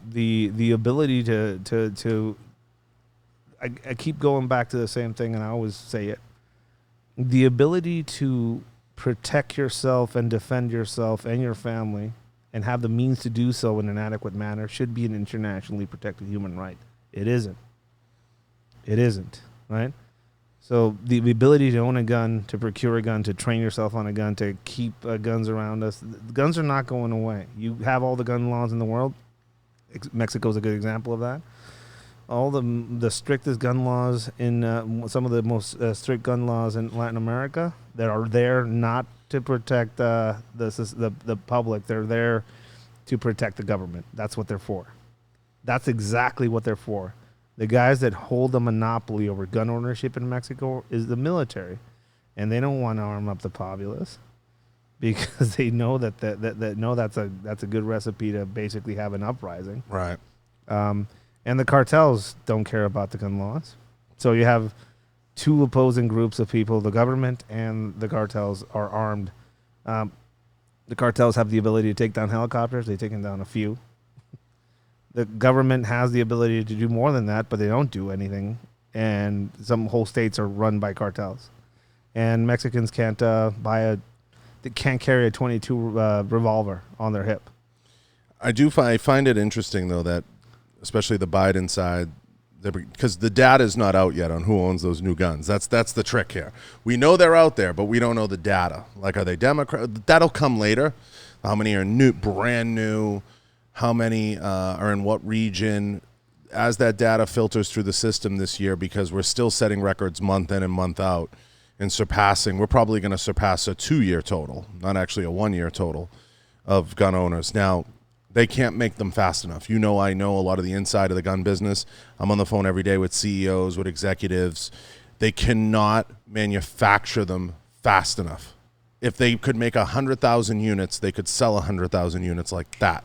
ability to I keep going back to the same thing, and I always say it. The ability to protect yourself and defend yourself and your family and have the means to do so in an adequate manner should be an internationally protected human right. It isn't. It isn't, right? So the ability to own a gun, to procure a gun, to train yourself on a gun, to keep guns around us, the guns are not going away. You have all the gun laws in the world. Mexico's a good example of that. All the strictest gun laws in some of the most strict gun laws in Latin America that are there not to protect the public. They're there to protect the government. That's what they're for. That's exactly what they're for. The guys that hold the monopoly over gun ownership in Mexico is the military, and they don't want to arm up the populace because they know that that's a good recipe to basically have an uprising. Right. And the cartels don't care about the gun laws. So you have two opposing groups of people. The government and the cartels are armed. The cartels have the ability to take down helicopters. They've taken down a few. The government has the ability to do more than that, but they don't do anything. And some whole states are run by cartels. And Mexicans can't they can't carry a .22 revolver on their hip. I find it interesting, though, that especially the Biden side, because the data is not out yet on who owns those new guns. That's the trick here. We know they're out there, but we don't know the data. Like, are they Democrat? That'll come later. How many are new, brand new? How many are in what region? As that data filters through the system this year, because we're still setting records month in and month out and surpassing. We're probably going to surpass a 2-year total, not actually a 1-year total of gun owners. Now, they can't make them fast enough. I know a lot of the inside of the gun business. I'm on the phone every day with CEOs, with executives. They cannot manufacture them fast enough. If they could make 100,000 units, they could sell 100,000 units like that.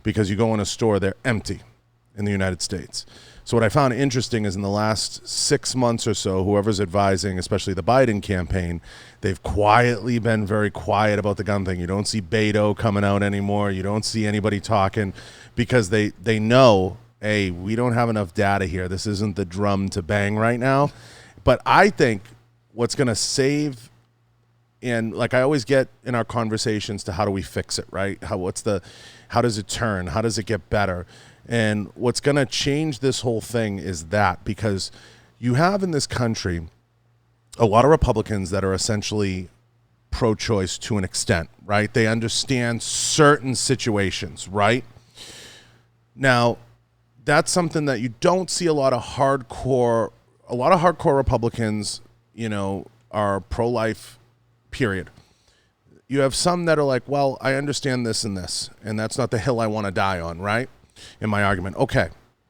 Because you go in a store, they're empty in the United States. So what I found interesting is in the last 6 months or so, whoever's advising, especially the Biden campaign, they've quietly been very quiet about the gun thing. You don't see Beto coming out anymore. You don't see anybody talking because they know, hey, we don't have enough data here. This isn't the drum to bang right now. But I think what's going to save, and like I always get in our conversations to how do we fix it, right? How does it turn? How does it get better? And what's going to change this whole thing is that, because you have in this country a lot of Republicans that are essentially pro-choice to an extent, right? They understand certain situations, right? Now, that's something that you don't see a lot of hardcore a lot of hardcore Republicans, are pro-life, period. You have some that are like, well, I understand this, and that's not the hill I want to die on, right? In my argument. Okay,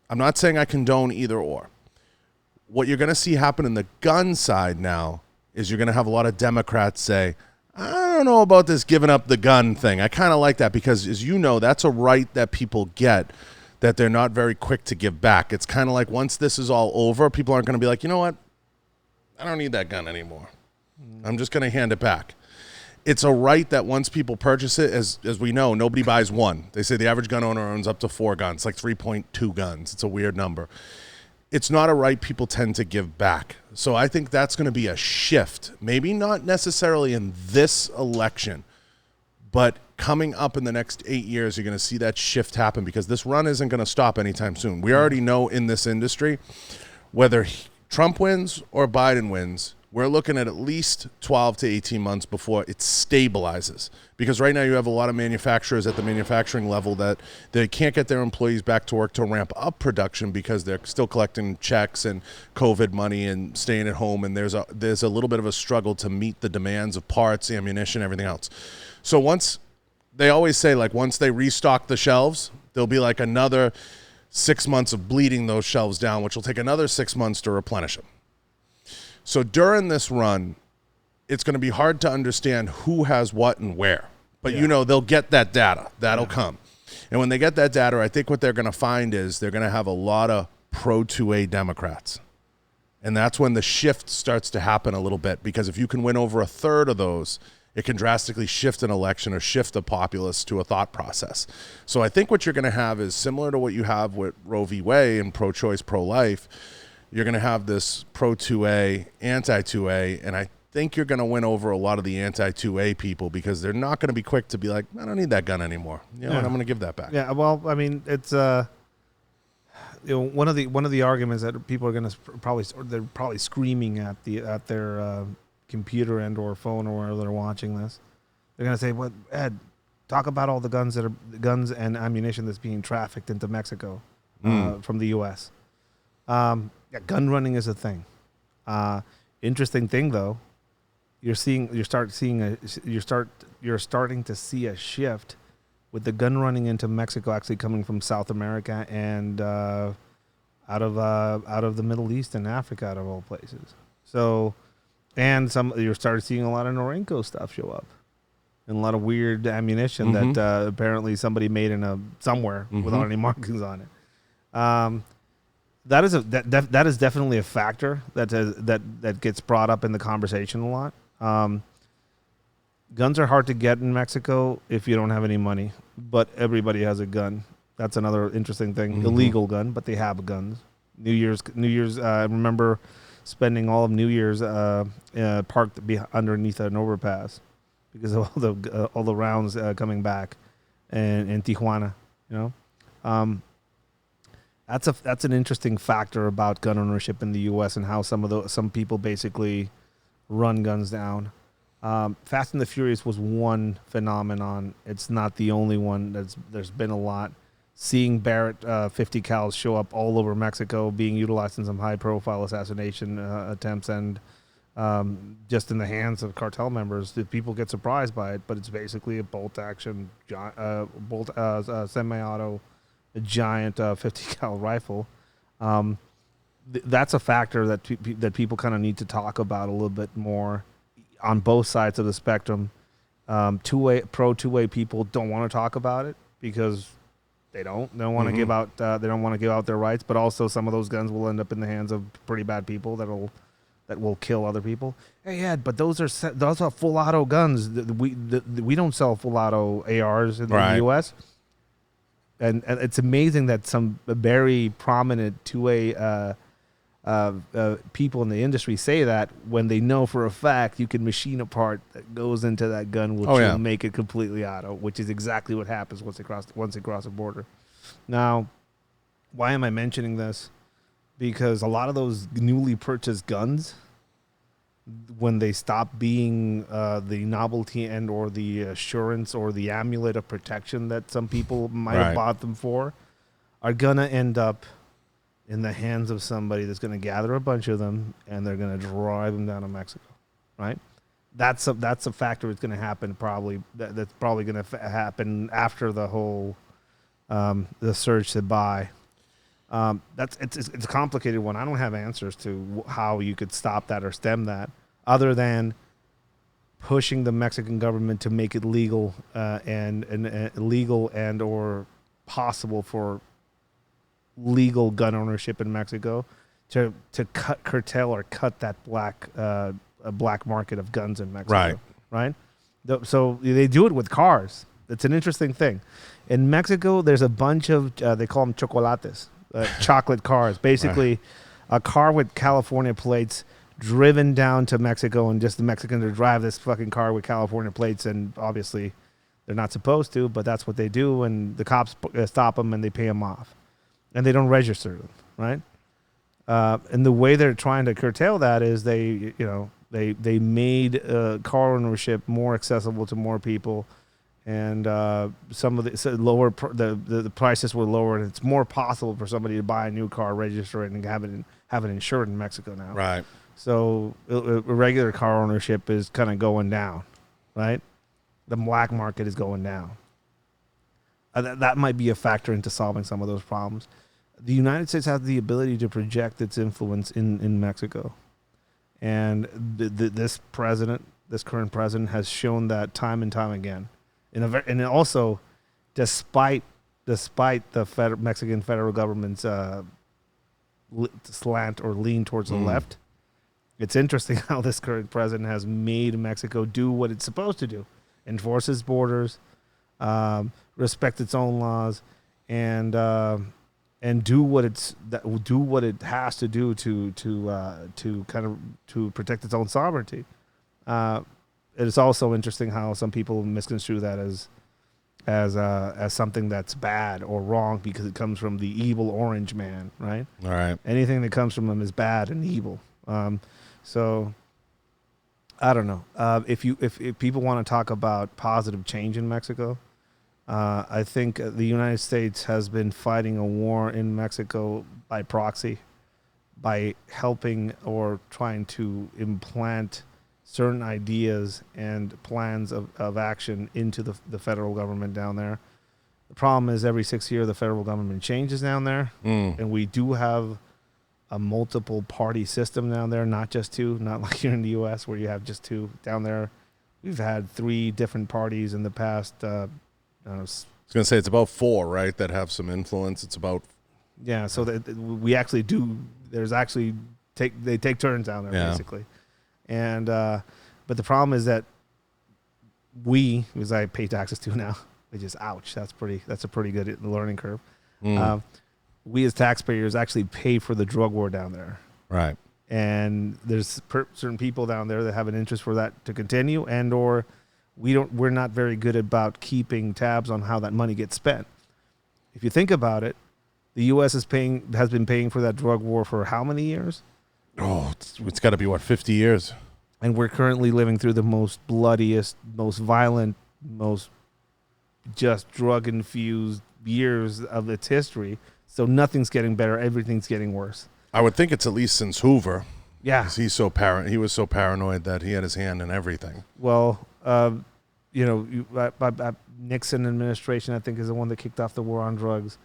I'm not saying I condone either or. What you're going to see happen in the gun side now is you're going to have a lot of Democrats say, I don't know about this giving up the gun thing. I kind of like that because, as you know, that's a right that people get that they're not very quick to give back. It's kind of like once this is all over, people aren't going to be like, you know what? I don't need that gun anymore. I'm just going to hand it back. It's a right that once people purchase it, as we know, nobody buys one. They say the average gun owner owns up to 4 guns, like 3.2 guns. It's a weird number. It's not a right people tend to give back. So I think that's going to be a shift. Maybe not necessarily in this election, but coming up in the next 8 years, you're going to see that shift happen because this run isn't going to stop anytime soon. We already know in this industry, whether Trump wins or Biden wins, we're looking at least 12 to 18 months before it stabilizes. Because right now you have a lot of manufacturers at the manufacturing level that they can't get their employees back to work to ramp up production because they're still collecting checks and COVID money and staying at home. And there's a little bit of a struggle to meet the demands of parts, ammunition, everything else. So once they always say, like, once they restock the shelves, there'll be like another 6 months of bleeding those shelves down, which will take another 6 months to replenish them. So during this run, it's going to be hard to understand who has what and where. But, they'll get that data. That'll come. And when they get that data, I think what they're going to find is they're going to have a lot of pro-2A Democrats. And that's when the shift starts to happen a little bit. Because if you can win over a third of those, it can drastically shift an election or shift a populace to a thought process. So I think what you're going to have is similar to what you have with Roe v. Wade and pro-choice, pro-life. You're going to have this pro-2A, anti-2A, and I think you're going to win over a lot of the anti-2A people because they're not going to be quick to be like, I don't need that gun anymore. And I'm going to give that back. Yeah, well, I mean, it's one of the arguments that people are going to probably screaming at their computer and or phone or wherever they're watching this. They're going to say, "What, Ed? Talk about all the guns and ammunition that's being trafficked into Mexico from the U.S." Gun running is a thing. Interesting thing though, you're starting to see a shift with the gun running into Mexico actually coming from South America and out of the Middle East and Africa, out of all places. So, and you're starting seeing a lot of Norinco stuff show up, and a lot of weird ammunition that apparently somebody made somewhere without any markings on it. That is definitely a factor that gets brought up in the conversation a lot. Guns are hard to get in Mexico if you don't have any money, but everybody has a gun. That's another interesting thing. Illegal gun, but they have guns. New Year's. I remember spending all of New Year's parked underneath an overpass because of all the rounds coming back in Tijuana. That's an interesting factor about gun ownership in the U.S. and how some people basically run guns down. Fast and the Furious was one phenomenon. It's not the only one. There's been a lot. Seeing Barrett 50 cals show up all over Mexico, being utilized in some high-profile assassination attempts, and just in the hands of cartel members, people get surprised by it. But it's basically a bolt-action, semi-auto, a giant 50 cal rifle. That's a factor that people kind of need to talk about a little bit more on both sides of the spectrum. Two-way people don't want to talk about it because they don't want to give out their rights, but also some of those guns will end up in the hands of pretty bad people that will kill other people. Hey, Ed, but those are full auto guns. We don't sell full auto ARs in the U.S. And it's amazing that some very prominent two-way people in the industry say that when they know for a fact you can machine a part that goes into that gun, which will make it completely auto, which is exactly what happens once they cross a border. Now, why am I mentioning this? Because a lot of those newly purchased guns, when they stop being the novelty and or the assurance or the amulet of protection that some people might have bought them for, are gonna end up in the hands of somebody that's going to gather a bunch of them and they're going to drive them down to Mexico, right? That's a factor that's going to happen probably. That's probably going to happen after the whole the surge to buy. It's a complicated one. I don't have answers to how you could stop that or stem that, other than pushing the Mexican government to make it legal and legal and or possible for legal gun ownership in Mexico, to curtail or cut that black market of guns in Mexico. Right. So they do it with cars. It's an interesting thing. In Mexico, there's a bunch of they call them chocolates, chocolate cars. Basically, a car with California plates driven down to Mexico, and just the Mexicans to drive this fucking car with California plates, and obviously they're not supposed to, but that's what they do, and the cops stop them and they pay them off, and they don't register them, right? And the way they're trying to curtail that is they made car ownership more accessible to more people, and some of the prices were lower, and it's more possible for somebody to buy a new car, register it, and have it insured in Mexico now. Right. So regular car ownership is kind of going down, right? The black market is going down. That might be a factor into solving some of those problems. The United States has the ability to project its influence in Mexico. And this current president has shown that time and time again. And also, despite the Mexican federal government's slant or lean towards the left, it's interesting how this current president has made Mexico do what it's supposed to do: enforce its borders, respect its own laws, and do what it has to do to protect its own sovereignty. It is also interesting how some people misconstrue that as something that's bad or wrong because it comes from the evil orange man, right? All right. Anything that comes from him is bad and evil. So I don't know. If people want to talk about positive change in Mexico, I think the United States has been fighting a war in Mexico by proxy, by helping or trying to implant certain ideas and plans of action into the federal government down there. The problem is every 6 years the federal government changes down there, and we do have a multiple party system down there, not just two, not like here in the U.S. where you have just two. Down there, we've had 3 different parties in the past. I was going to say it's about 4, right, that have some influence. It's about so that we actually do. There's actually they take turns down there basically, and but the problem is that because I pay taxes too now, which is ouch. That's a pretty good learning curve. We as taxpayers actually pay for the drug war down there. Right. And there's certain people down there that have an interest for that to continue, and or we're not very good about keeping tabs on how that money gets spent. If you think about it, the U.S. has been paying for that drug war for how many years? Oh, it's got to be 50 years. And we're currently living through the most bloodiest, most violent, most just drug-infused years of its history. So nothing's getting better. Everything's getting worse. I would think it's at least since Hoover. Yeah. 'Cause he was so paranoid that he had his hand in everything. Well, Nixon administration, I think, is the one that kicked off the war on drugs.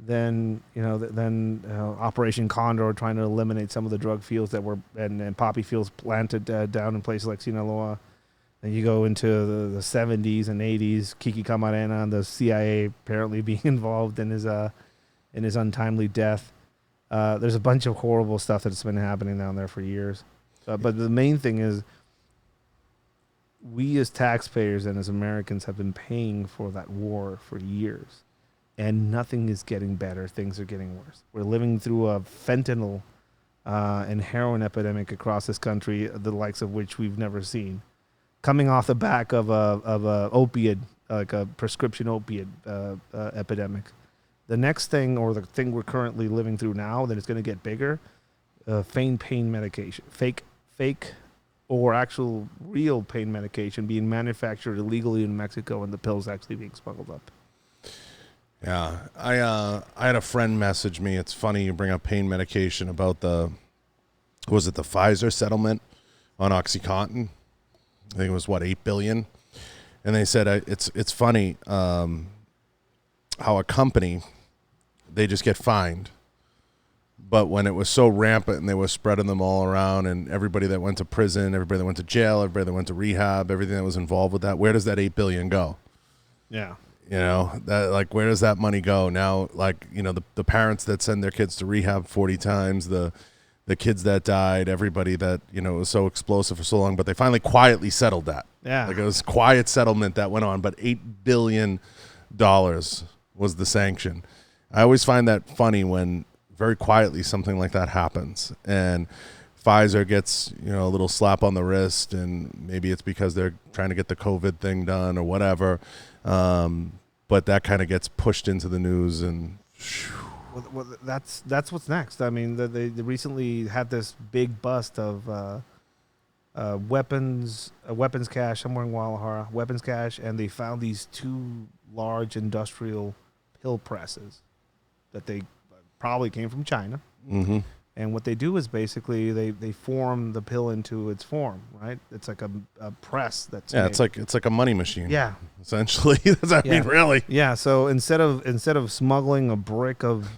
Then Operation Condor, trying to eliminate some of the drug fields that were and poppy fields planted down in places like Sinaloa. Then you go into the 70s and 80s, Kiki Camarena and the CIA apparently being involved in his untimely death. There's a bunch of horrible stuff that's been happening down there for years. But the main thing is we as taxpayers and as Americans have been paying for that war for years. And nothing is getting better. Things are getting worse. We're living through a fentanyl and heroin epidemic across this country, the likes of which we've never seen. Coming off the back of a opiate, like a prescription opiate epidemic. The next thing, or the thing we're currently living through now, that is going to get bigger, feigned pain medication, fake or actual real pain medication being manufactured illegally in Mexico, and the pills actually being smuggled up. Yeah, I had a friend message me. It's funny you bring up pain medication about the Pfizer settlement on Oxycontin. I think it was what, 8 billion, and they said it's funny how a company, they just get fined, but when it was so rampant and they were spreading them all around, and everybody that went to prison, everybody that went to jail, everybody that went to rehab, everything that was involved with that, where does that 8 billion go? Yeah. You know, that, like, where does that money go now? Like, you know, the parents that send their kids to rehab 40 times, the kids that died, everybody that, you know, was so explosive for so long, but they finally quietly settled that. Yeah. Like, it was quiet settlement that went on, but $8 billion was the sanction. I always find that funny when very quietly something like that happens, and Pfizer gets, you know, a little slap on the wrist, and maybe it's because they're trying to get the COVID thing done or whatever. But that kind of gets pushed into the news, and Well, that's what's next. I mean, they recently had this big bust of weapons cache somewhere in Guadalajara, weapons cache, and they found these 2 large industrial pill presses that they probably came from China. mm-hmm. And what they do is basically they form the pill into its form, right? It's like a press that's Yeah, made. it's like a money machine. Yeah. Essentially. I mean, really. Yeah, so instead of smuggling a brick of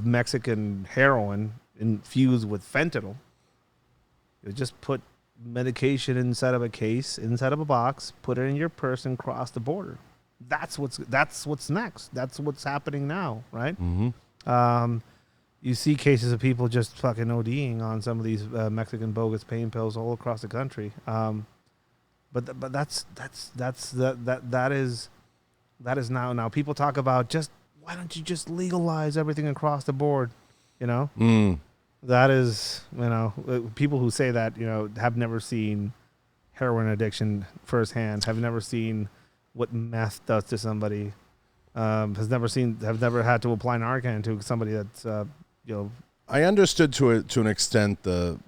Mexican heroin infused with fentanyl, you just put medication inside of a case, inside of a box, put it in your purse, and cross the border. That's what's next. That's what's happening now, right? Mm-hmm. You see cases of people just fucking ODing on some of these Mexican bogus pain pills all across the country. But that is now people talk about, just why don't you just legalize everything across the board, you know? That is, you know, people who say that, you know, have never seen heroin addiction firsthand, have never seen what meth does to somebody, have never had to apply Narcan to somebody that's you know. I understood to an extent the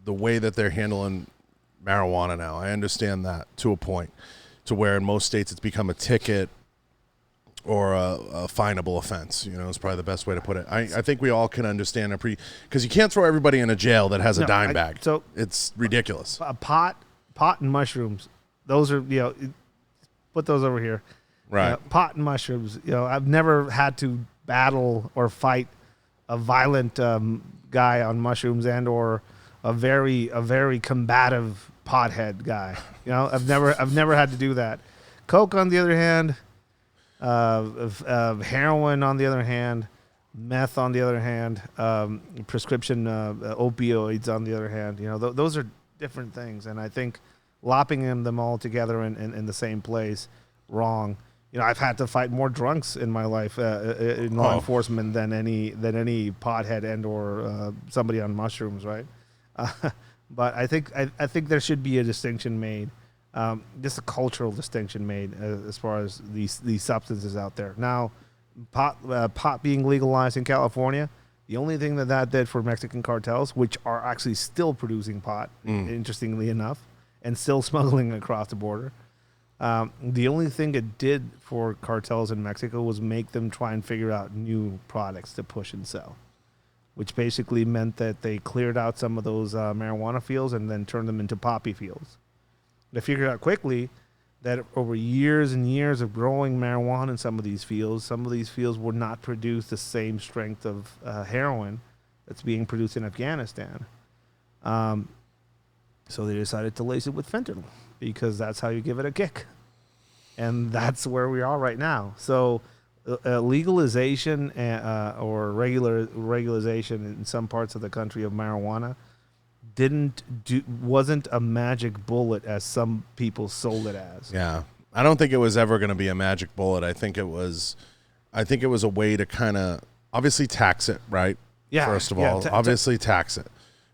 way that they're handling marijuana now. I understand that to a point, to where in most states it's become a ticket or a finable offense. You know, is probably the best way to put it. I think we all can understand because you can't throw everybody in a jail that has a dime bag. So it's ridiculous. Pot and mushrooms, those are, you know, put those over here. Right. Pot and mushrooms. You know, I've never had to battle or fight a violent guy on mushrooms and or a very combative pothead guy. You know, I've never had to do that. Coke, on the other hand, heroin, on the other hand, meth, on the other hand, prescription opioids, on the other hand. You know, those are different things, and I think lopping them all together in the same place, wrong. You know, I've had to fight more drunks in my life in law enforcement than any pothead and or somebody on mushrooms, right? But I think there should be a distinction made, just a cultural distinction made as far as these substances out there. Now, pot being legalized in California, the only thing that did for Mexican cartels, which are actually still producing pot, interestingly enough, and still smuggling across the border. The only thing it did for cartels in Mexico was make them try and figure out new products to push and sell, which basically meant that they cleared out some of those marijuana fields and then turned them into poppy fields. They figured out quickly that over years and years of growing marijuana in some of these fields would not produce the same strength of heroin that's being produced in Afghanistan. So they decided to lace it with fentanyl, because that's how you give it a kick. And that's where we are right now. So legalization or regularization in some parts of the country of marijuana wasn't a magic bullet as some people sold it as. Yeah. I don't think it was ever going to be a magic bullet. I think it was a way to kind of obviously tax it, right? Yeah. First of all, obviously tax it.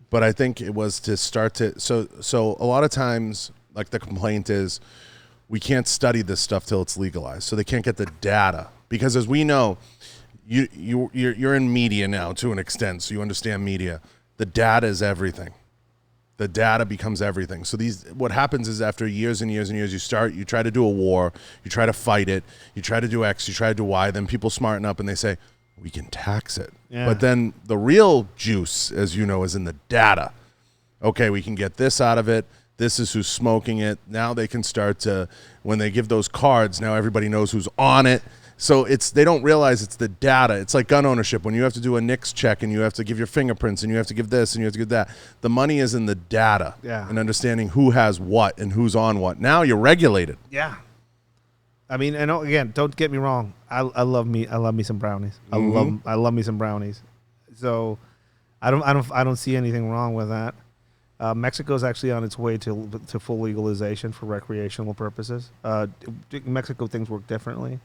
But I think it was to start to so a lot of times, like, the complaint is we can't study this stuff till it's legalized. So they can't get the data, because as we know, you're in media now to an extent, so you understand media. The data is everything. The data becomes everything. So what happens is after years and years and years, you try to do a war, you try to fight it, you try to do X, you try to do Y, then people smarten up and they say, we can tax it. Yeah. But then the real juice, as you know, is in the data. Okay, we can get this out of it. This is who's smoking it. Now they can start to, when they give those cards, now everybody knows who's on it. So they don't realize it's the data. It's like gun ownership. When you have to do a NICS check and you have to give your fingerprints and you have to give this and you have to give that, the money is in the data and understanding who has what and who's on what. Now you're regulated. Yeah. I mean, and again, don't get me wrong. I love me some brownies. I love me some brownies. So I don't see anything wrong with that. Mexico's actually on its way to full legalization for recreational purposes. Mexico, things work differently.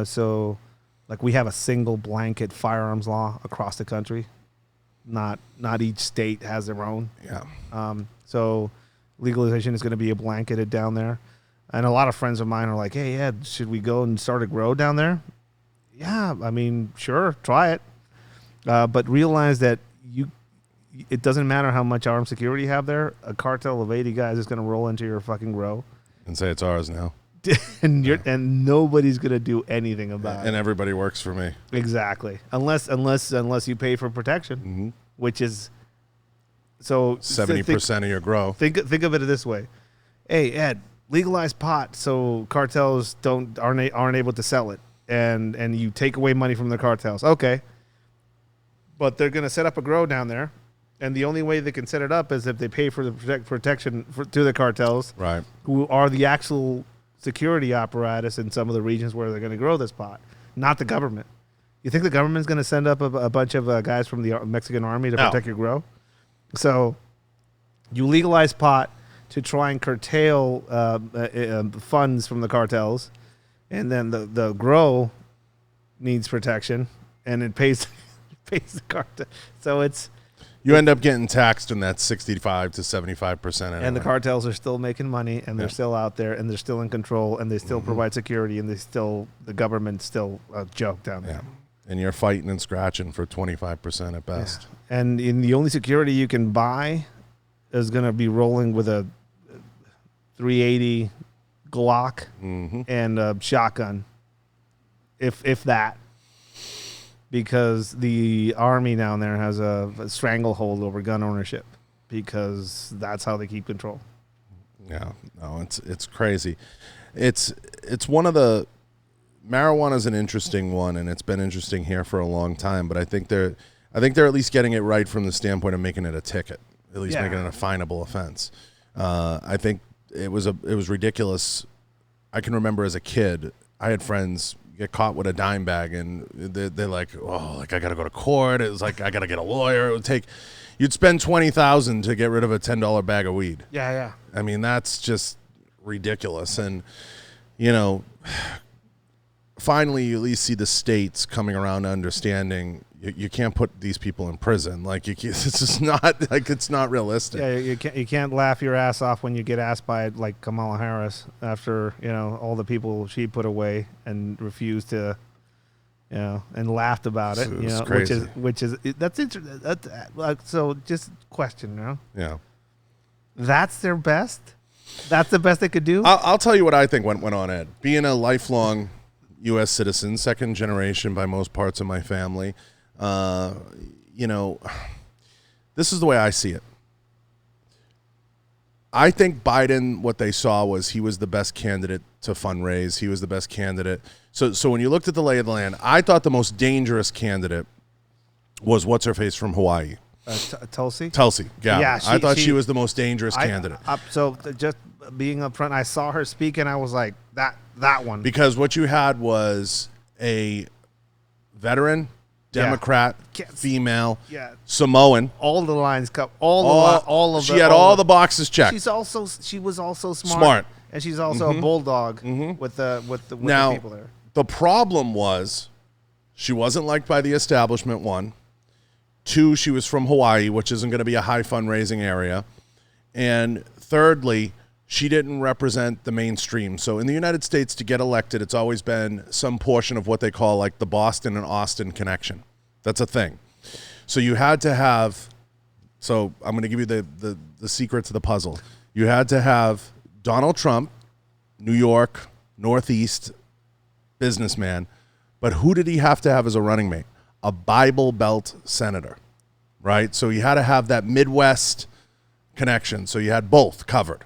So, like, we have a single blanket firearms law across the country. Not each state has their own. Yeah. So legalization is going to be a blanketed down there. And a lot of friends of mine are like, hey, Ed, should we go and start a grow down there? Yeah, I mean, sure, try it. But realize that it doesn't matter how much armed security you have there. A cartel of 80 guys is going to roll into your fucking grow. And say it's ours now. and nobody's going to do anything about it. And everybody works for me. Exactly. Unless you pay for protection, which is so 70% of your grow. Think of it this way. Hey, Ed, legalize pot so cartels aren't able to sell it, and you take away money from the cartels. Okay, but they're going to set up a grow down there, and the only way they can set it up is if they pay for the protection to the cartels, right? Who are the actual security apparatus in some of the regions where they're going to grow this pot, not the government. You think the government's going to send up a bunch of guys from the Mexican army to protect your grow? So you legalize pot to try and curtail funds from the cartels, and then the grow needs protection, and it pays the cartel. So you end up getting taxed in that 65 to 75%. Anyway. And the cartels are still making money, and they're still out there, and they're still in control, and they still provide security, and the government's still a joke down there. And you're fighting and scratching for 25% at best. Yeah. And the only security you can buy is going to be rolling with a 380 Glock and a shotgun, if that. Because the army down there has a stranglehold over gun ownership, because that's how they keep control. Yeah, no, it's crazy. It's one of the marijuana is an interesting one, and it's been interesting here for a long time. But I think they're at least getting it right from the standpoint of making it a ticket, at least making it a finable offense. I think it was ridiculous. I can remember as a kid, I had friends get caught with a dime bag, and they're like, oh, like I got to go to court. It was like I got to get a lawyer. You'd spend $20,000 to get rid of a $10 bag of weed. Yeah. I mean, that's just ridiculous. And finally, you at least see the states coming around to understanding you can't put these people in prison. Like it's just not like it's not realistic. Yeah, you can't laugh your ass off when you get asked by like Kamala Harris after all the people she put away and refused to, and laughed about it. Crazy. which is that's interesting. So just question, Yeah. That's their best. That's the best they could do. I'll tell you what I think went on, Ed. Being a lifelong U.S. citizen, second generation by most parts of my family. This is the way I see it. I think Biden, what they saw was he was the best candidate to fundraise. He was the best candidate. So when you looked at the lay of the land, I thought the most dangerous candidate was what's-her-face from Hawaii. Tulsi? Tulsi, yeah. I thought she was the most dangerous candidate. So just being up front, I saw her speak, and I was like, that one. Because what you had was a veteran, Democrat, female, Samoan. All the lines cut. All of. She had all the boxes checked. She was also smart. And she's also a bulldog with the people there. The problem was she wasn't liked by the establishment, one. Two, she was from Hawaii, which isn't going to be a high fundraising area. And thirdly, she didn't represent the mainstream. So in the United States, to get elected, it's always been some portion of what they call like the Boston and Austin connection. That's a thing. So you had to have So I'm going to give you the secret to the puzzle. You had to have Donald Trump, New York, Northeast businessman, but who did he have to have as a running mate? A Bible Belt senator, right? So you had to have that Midwest connection. So you had both covered.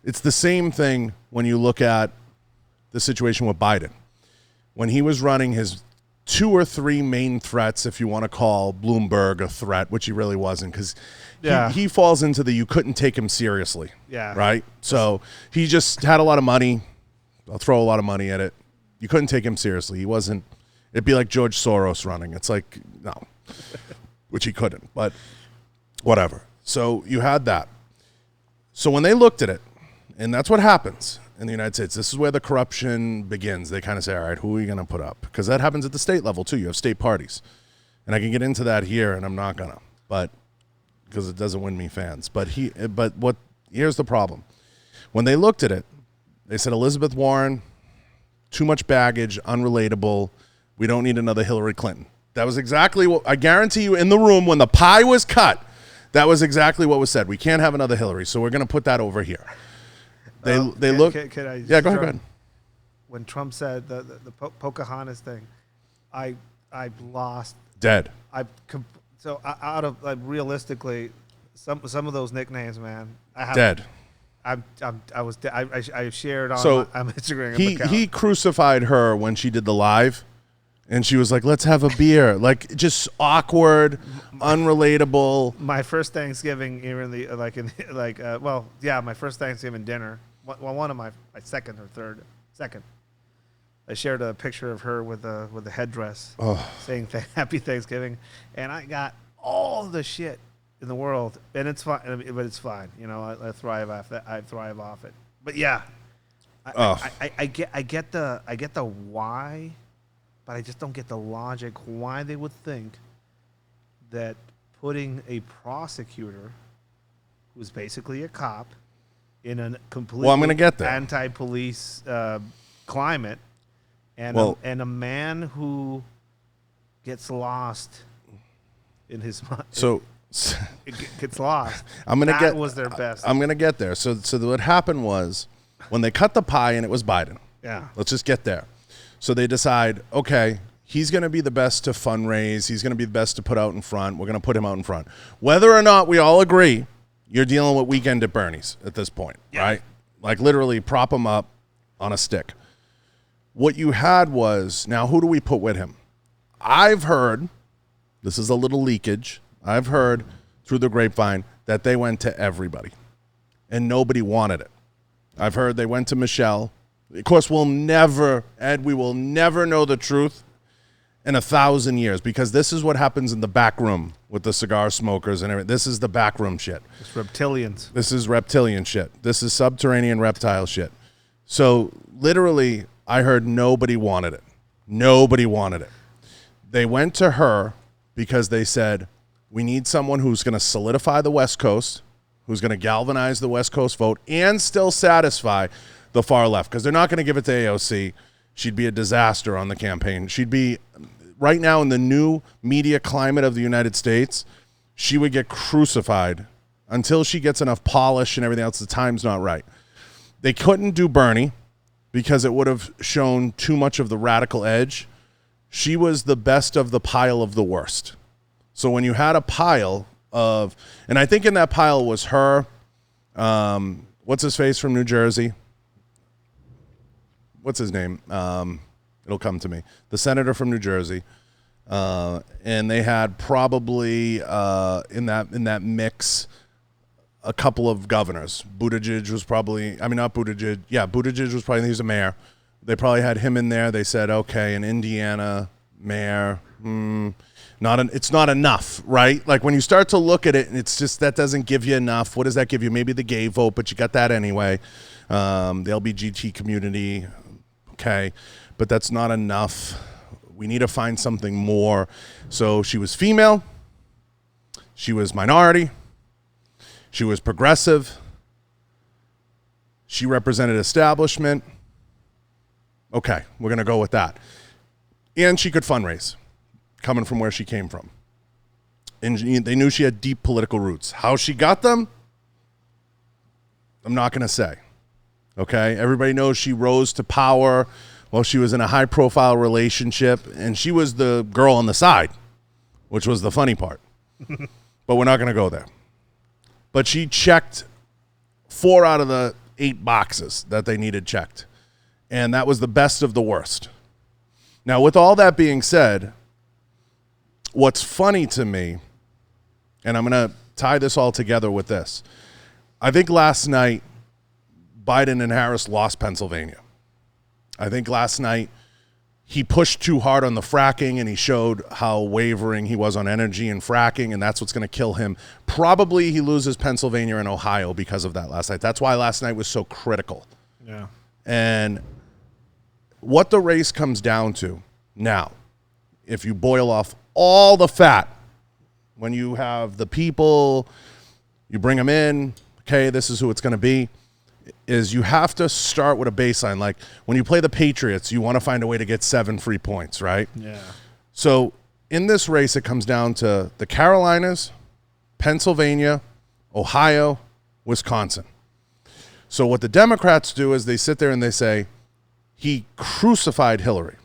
It's the same thing when you look at the situation with Biden. When he was running, his 2 or 3 main threats, if you want to call Bloomberg a threat, which he really wasn't, because he falls into the you couldn't take him seriously. Yeah. Right? So he just had a lot of money. I'll throw a lot of money at it. You couldn't take him seriously. He wasn't. It'd be like George Soros running. It's like, no, which he couldn't, but whatever. So you had that. So when they looked at it, and that's what happens in the United States, this is where the corruption begins. They kind of say, all right, who are you going to put up? Because that happens at the state level too. You have state parties. And I can get into that here, and I'm not going to, but because it doesn't win me fans. But here's the problem. When they looked at it, they said Elizabeth Warren, too much baggage, unrelatable. We don't need another Hillary Clinton. That was exactly what, I guarantee you, in the room when the pie was cut, that was exactly what was said. We can't have another Hillary, so we're going to put that over here. They look. Can I yeah, go ahead. When Trump said the Pocahontas thing, I lost. Dead. So out of realistically, some of those nicknames, man. Dead. I shared on my Instagram. He crucified her when she did the live. And she was like, let's have a beer. Like, just awkward, unrelatable. My first Thanksgiving here my first Thanksgiving dinner. Well, one of my second or third. Second. I shared a picture of her with a headdress saying Happy Thanksgiving. And I got all the shit in the world. And it's fine. But it's fine. You know, I thrive off that. I thrive off it. But yeah. I get the why. But I just don't get the logic why they would think that putting a prosecutor, who's basically a cop, in a completely anti-police climate, and a man who gets lost in his mind. So it gets lost. Was their best. I'm gonna get there. So what happened was when they cut the pie and it was Biden. Yeah. Let's just get there. So they decide, okay, he's going to be the best to fundraise. He's going to be the best to put out in front. We're going to put him out in front. Whether or not we all agree, you're dealing with Weekend at Bernie's at this point, right? Like literally prop him up on a stick. What you had was, now who do we put with him? I've heard, this is a little leakage, I've heard through the grapevine that they went to everybody and nobody wanted it. I've heard they went to Michelle. Of course, we will never know the truth in 1,000 years because this is what happens in the back room with the cigar smokers and everything. This is the backroom shit. It's reptilians. This is reptilian shit. This is subterranean reptile shit. So literally, I heard nobody wanted it. Nobody wanted it. They went to her because they said, we need someone who's going to solidify the West Coast, who's going to galvanize the West Coast vote, and still satisfy the far left, because they're not going to give it to AOC. She'd be a disaster on the campaign. She'd be, right now in the new media climate of the United States, she would get crucified until she gets enough polish and everything else. The time's not right. They couldn't do Bernie because it would have shown too much of the radical edge. She was the best of the pile of the worst. So when you had a pile of, and I think in that pile was her, what's his face from New Jersey? What's his name? It'll come to me. The senator from New Jersey. And they had probably in that mix a couple of governors. Buttigieg was probably, not Buttigieg. Yeah, Buttigieg was probably, he was a mayor. They probably had him in there. They said, okay, an Indiana mayor, it's not enough, right? Like when you start to look at it, and it's just, that doesn't give you enough. What does that give you? Maybe the gay vote, but you got that anyway. The LGBT community, okay, but that's not enough. We need to find something more. So she was female. She was minority. She was progressive. She represented establishment. Okay, we're going to go with that. And she could fundraise, coming from where she came from. And they knew she had deep political roots. How she got them, I'm not going to say. Okay? Everybody knows she rose to power while she was in a high-profile relationship, and she was the girl on the side, which was the funny part. But we're not going to go there. But she checked 4 out of the 8 boxes that they needed checked, and that was the best of the worst. Now, with all that being said, what's funny to me, and I'm going to tie this all together with this, I think last night Biden and Harris lost Pennsylvania. I think last night he pushed too hard on the fracking, and he showed how wavering he was on energy and fracking, and that's what's going to kill him. Probably he loses Pennsylvania and Ohio because of that last night. That's why last night was so critical. Yeah. And what the race comes down to now, if you boil off all the fat, when you have the people, you bring them in, okay, this is who it's going to be, is you have to start with a baseline. Like when you play the Patriots, you want to find a way to get 7 free points, right? Yeah. So in this race, it comes down to the Carolinas, Pennsylvania, Ohio, Wisconsin. So what the Democrats do is they sit there and they say, he crucified Hillary.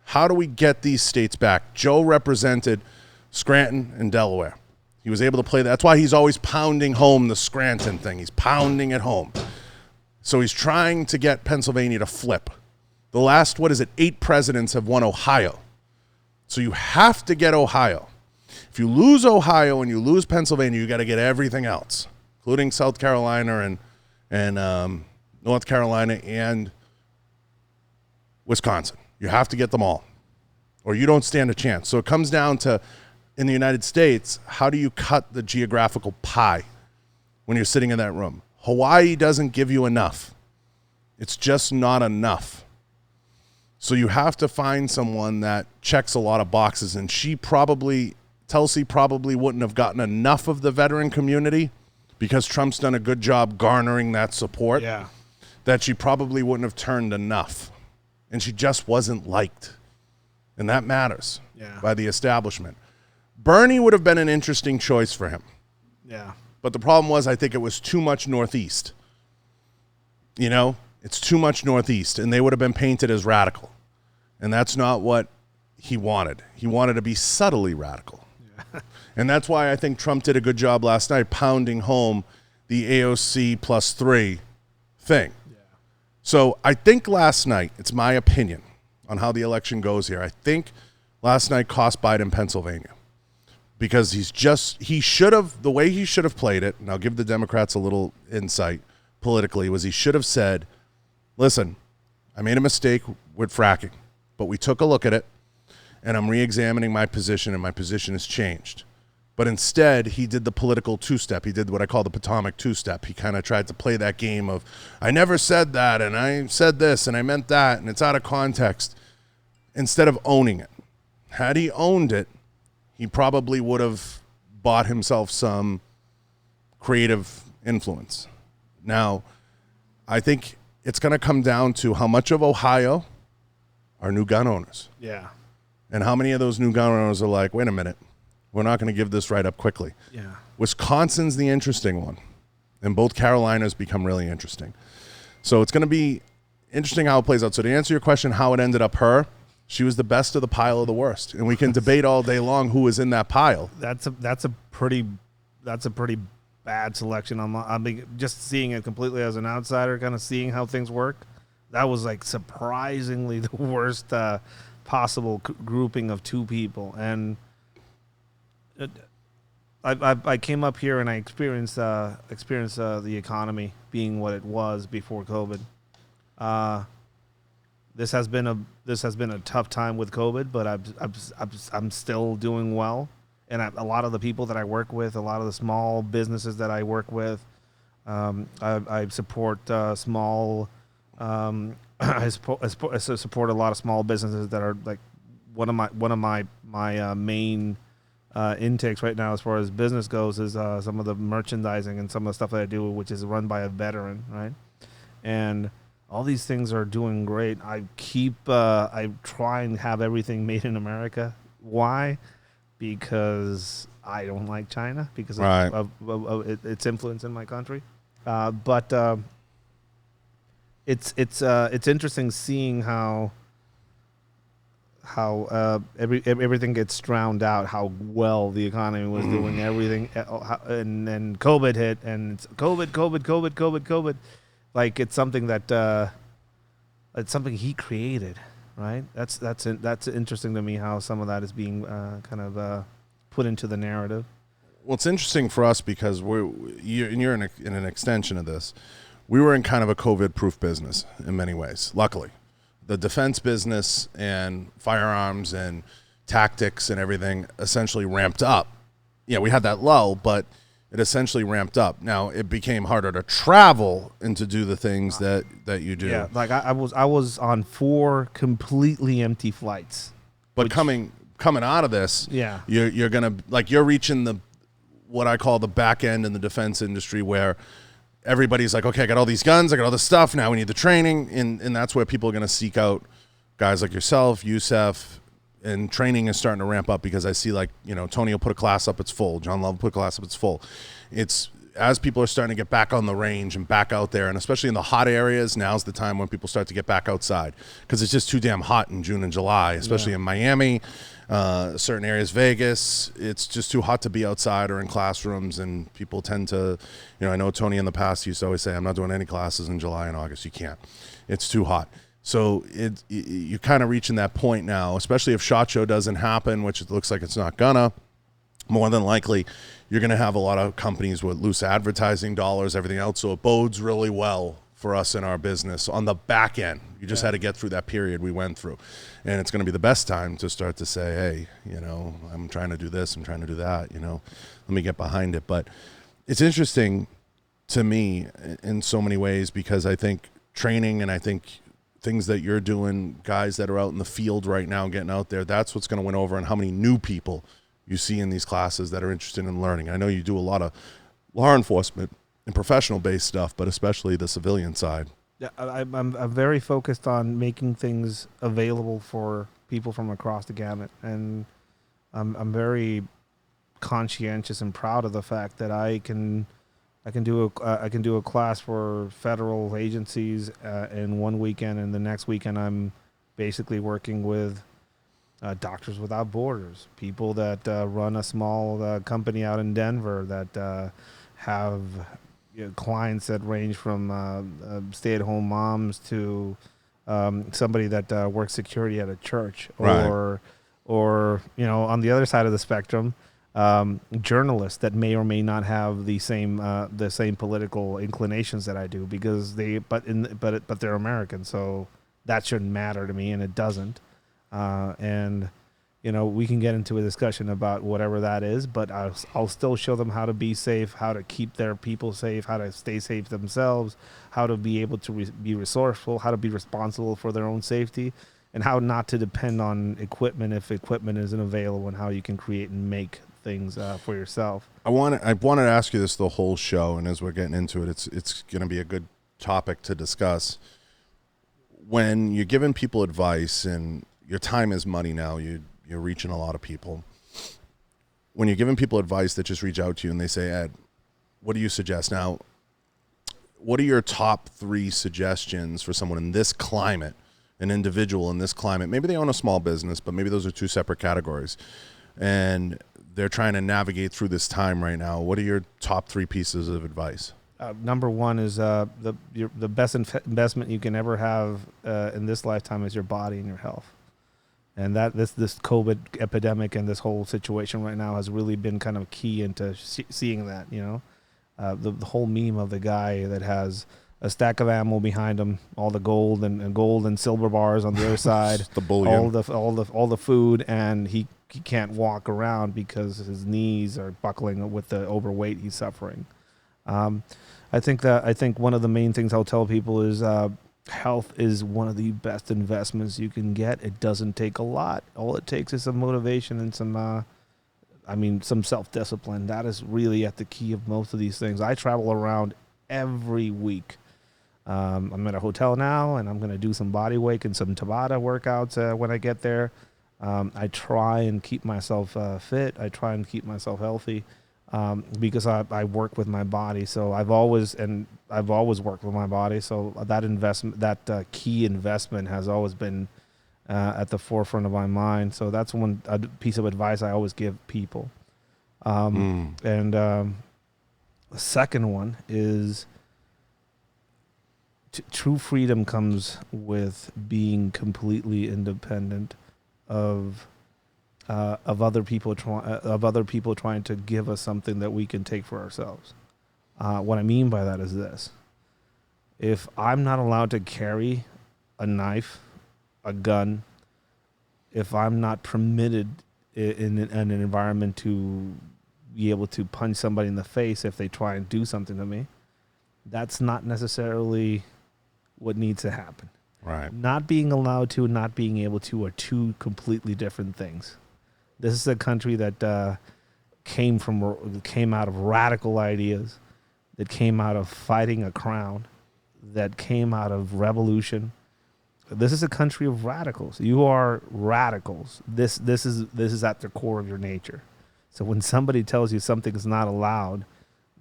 How do we get these states back? Joe represented Scranton and Delaware. He was able to play that. That's why he's always pounding home the Scranton thing. He's pounding it home. So he's trying to get Pennsylvania to flip. The last, 8 presidents have won Ohio. So you have to get Ohio. If you lose Ohio and you lose Pennsylvania, you got to get everything else, including South Carolina and North Carolina and Wisconsin. You have to get them all, or you don't stand a chance. So it comes down to, in the United States, how do you cut the geographical pie when you're sitting in that room? Hawaii doesn't give you enough. It's just not enough. So you have to find someone that checks a lot of boxes, and Tulsi probably wouldn't have gotten enough of the veteran community because Trump's done a good job garnering that support, that she probably wouldn't have turned enough. And she just wasn't liked. And that matters by the establishment. Bernie would have been an interesting choice for him. Yeah. But the problem was, I think it was too much Northeast. You know, it's too much Northeast, and they would have been painted as radical. And that's not what he wanted. He wanted to be subtly radical. Yeah. And that's why I think Trump did a good job last night pounding home the AOC +3 thing. Yeah. So I think last night, it's my opinion on how the election goes here, I think last night cost Biden Pennsylvania. Because he should have, the way he should have played it, and I'll give the Democrats a little insight politically, was he should have said, listen, I made a mistake with fracking, but we took a look at it, and I'm re-examining my position, and my position has changed. But instead, he did the political two-step. He did what I call the Potomac two-step. He kind of tried to play that game of, I never said that, and I said this, and I meant that, and it's out of context, instead of owning it. Had he owned it, he probably would have bought himself some creative influence. Now, I think it's going to come down to how much of Ohio are new gun owners. Yeah. And how many of those new gun owners are like, wait a minute, we're not going to give this right up quickly. Yeah. Wisconsin's the interesting one. And both Carolinas become really interesting. So it's going to be interesting how it plays out. So to answer your question, how it ended up her, she was the best of the pile of the worst, and we can debate all day long who was in that pile. That's a pretty bad selection. I mean, just seeing it completely as an outsider, kind of seeing how things work. That was like surprisingly the worst possible grouping of 2 people, and I came up here and I experienced the economy being what it was before COVID. This has been a tough time with COVID, but I'm still doing well. And a lot of the people that I work with, a lot of the small businesses that I work with, I support small. I support a lot of small businesses that are like one of my main intakes right now as far as business goes is some of the merchandising and some of the stuff that I do, which is run by a veteran, right? And all these things are doing great. I try and have everything made in America. Why? Because I don't like China because Right. of its influence in my country. But it's interesting seeing how everything gets drowned out, how well the economy was doing, everything, and then COVID hit, and it's COVID. Like it's something that it's something he created, right? That's interesting to me how some of that is being kind of put into the narrative. Well, it's interesting for us because you're in an extension of this. We were in kind of a COVID-proof business in many ways, luckily. The defense business and firearms and tactics and everything essentially ramped up. Yeah, we had that lull, but it essentially ramped up. Now it became harder to travel and to do the things that you do. Yeah, like I was on 4 completely empty flights. But coming out of this, Yeah. you're gonna you're reaching the what I call the back end in the defense industry where everybody's like, okay, I got all these guns, I got all this stuff, now we need the training, and that's where people are going to seek out guys like yourself, Youssef, and training is starting to ramp up because I see Tony will put a class up, it's full. John Love will put a class up, it's full. It's as people are starting to get back on the range and back out there, and especially in the hot areas, now's the time when people start to get back outside because it's just too damn hot in June and July, especially in Miami, certain areas, Vegas. It's just too hot to be outside or in classrooms, and people tend to, I know Tony in the past used to always say, I'm not doing any classes in July and August. You can't. It's too hot. So you're kind of reaching that point now, especially if SHOT Show doesn't happen, which it looks like it's not gonna. More than likely, you're going to have a lot of companies with loose advertising dollars, everything else. So it bodes really well for us in our business on the back end. You just had to get through that period we went through. And it's going to be the best time to start to say, hey, I'm trying to do this, I'm trying to do that, let me get behind it. But it's interesting to me in so many ways because I think training and I think things that you're doing, guys that are out in the field right now getting out there, that's what's going to win over and how many new people you see in these classes that are interested in learning. I know you do a lot of law enforcement and professional-based stuff, but especially the civilian side. Yeah, I'm very focused on making things available for people from across the gamut, and I'm very conscientious and proud of the fact that I can do a class for federal agencies in one weekend, and the next weekend I'm basically working with Doctors Without Borders, people that run a small company out in Denver that have clients that range from stay-at-home moms to somebody that works security at a church, or on the other side of the spectrum, journalists that may or may not have the same political inclinations that I do because but they're American, so that shouldn't matter to me, and it doesn't. And we can get into a discussion about whatever that is, but I'll still show them how to be safe, how to keep their people safe, how to stay safe themselves, how to be able to be resourceful, how to be responsible for their own safety, and how not to depend on equipment if equipment isn't available, and how you can create and make things for yourself. I wanted to ask you this the whole show, and as we're getting into it, it's going to be a good topic to discuss. When you're giving people advice, and your time is money now, you're reaching a lot of people. When you're giving people advice that just reach out to you and they say, Ed, what do you suggest? Now, what are your top 3 suggestions for someone in this climate, an individual in this climate? Maybe they own a small business, but maybe those are 2 separate categories. And they're trying to navigate through this time right now. What are your top 3 pieces of advice? Number 1 is the best investment you can ever have in this lifetime is your body and your health. And that this COVID epidemic and this whole situation right now has really been kind of key into seeing that, the whole meme of the guy that has a stack of ammo behind him, all the gold and silver bars on the other side, the bullion, all the food, and he can't walk around because his knees are buckling with the overweight he's suffering. I think one of the main things I'll tell people is health is one of the best investments you can get. It doesn't take a lot. All it takes is some motivation and some self-discipline. That is really at the key of most of these things. I travel around every week. I'm at a hotel now, and I'm going to do some body weight and some Tabata workouts when I get there. I try and keep myself fit. I try and keep myself healthy because I work with my body. So I've always worked with my body. So that investment, that key investment, has always been at the forefront of my mind. So that's one piece of advice I always give people. And the second one is true freedom comes with being completely independent of other people trying to give us something that we can take for ourselves. What I mean by that is this: if I'm not allowed to carry a knife, a gun, if I'm not permitted in an environment to be able to punch somebody in the face if they try and do something to me, that's not necessarily what needs to happen. Right. Not being allowed to and not being able to are two completely different things. This is a country that came out of radical ideas, that came out of fighting a crown, that came out of revolution. This is a country of radicals. You are radicals. This is at the core of your nature. So when somebody tells you something is not allowed,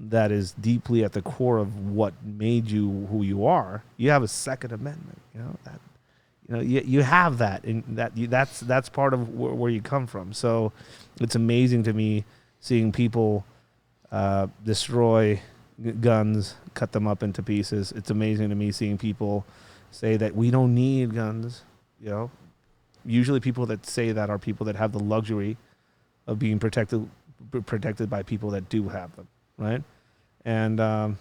that is deeply at the core of what made you who you are, you have a Second Amendment. You have that, and that's part of where you come from. So it's amazing to me seeing people destroy guns, cut them up into pieces. It's amazing to me seeing people say that we don't need guns. Usually people that say that are people that have the luxury of being protected by people that do have them, right? And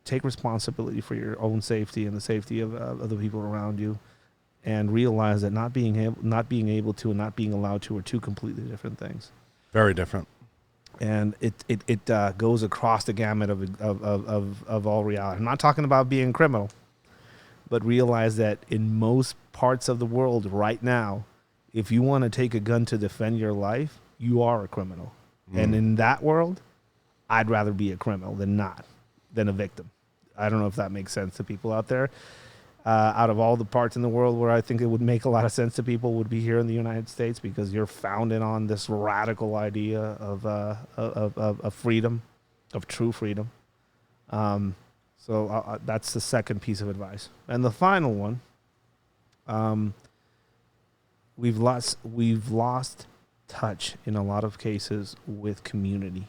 take responsibility for your own safety and the safety of the people around you, and realize that not being able to and not being allowed to are two completely different things. Very different. And it goes across the gamut of all reality. I'm not talking about being a criminal, but realize that in most parts of the world right now, if you want to take a gun to defend your life, you are a criminal. And in that world, I'd rather be a criminal than a victim. I don't know if that makes sense to people out there. Out of all the parts in the world where I think it would make a lot of sense to people would be here in the United States, because you're founded on this radical idea of freedom, of true freedom. So that's the second piece of advice. And the final one, we've lost touch in a lot of cases with community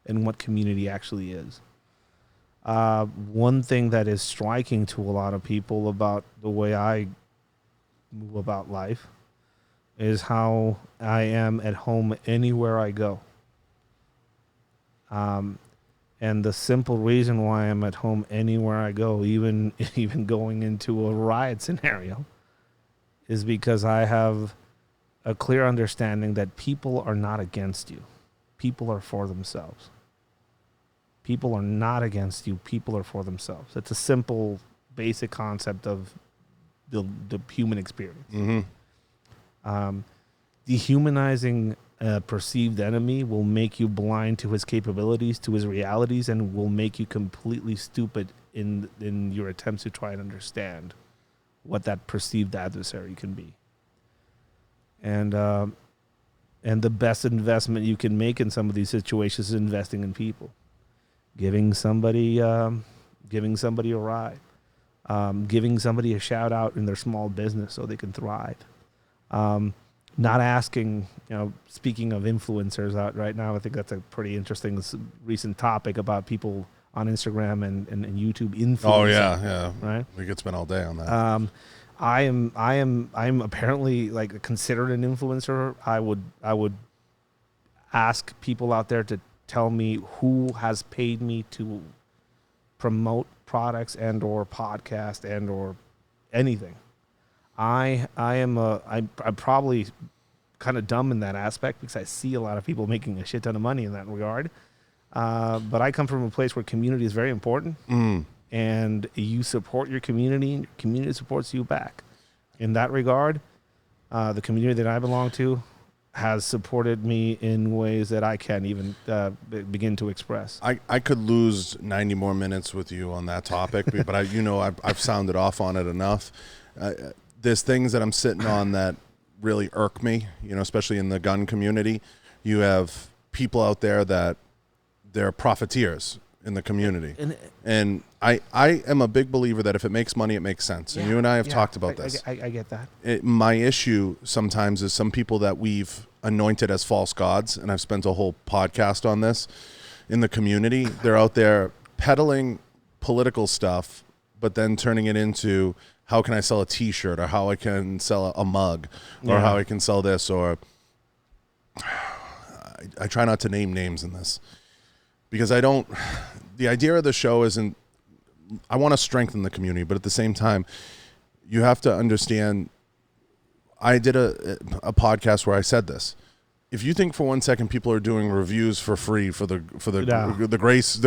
and what community actually is. One thing that is striking to a lot of people about the way I move about life is how I am at home anywhere I go. And the simple reason why I'm at home anywhere I go, even going into a riot scenario, is because I have a clear understanding that people are not against you. People are for themselves. People are not against you. People are for themselves. It's a simple, basic concept of the human experience. Mm-hmm. Dehumanizing a perceived enemy will make you blind to his capabilities, to his realities, and will make you completely stupid in your attempts to try and understand what that perceived adversary can be. And the best investment you can make in some of these situations is investing in people. Giving somebody a ride, giving somebody a shout out in their small business so they can thrive. Not asking, speaking of influencers out right now, I think that's a pretty interesting recent topic about people on Instagram and YouTube influencing. Oh yeah. Right. We could spend all day on that. I'm apparently considered an influencer. I would ask people out there to tell me who has paid me to promote products and or podcast and or anything. I'm probably kind of dumb in that aspect because I see a lot of people making a shit ton of money in that regard. But I come from a place where community is very important. And you support your community, and your community supports you back. In that regard, the community that I belong to has supported me in ways that I can't even begin to express. I could lose 90 more minutes with you on that topic, but I've sounded off on it enough. There's things that I'm sitting on that really irk me, especially in the gun community. You have people out there that they're profiteers in the community. And I am a big believer that if it makes money, it makes sense. And you and I have talked about this. I get that. My issue sometimes is some people that we've anointed as false gods, and I've spent a whole podcast on this in the community. They're out there peddling political stuff, but then turning it into how can I sell a T-shirt, or how I can sell a mug, or how I can sell this, or I try not to name names in this because the idea of the show isn't, I want to strengthen the community, but at the same time, you have to understand, I did a podcast where I said this. If you think for 1 second people are doing reviews for free for the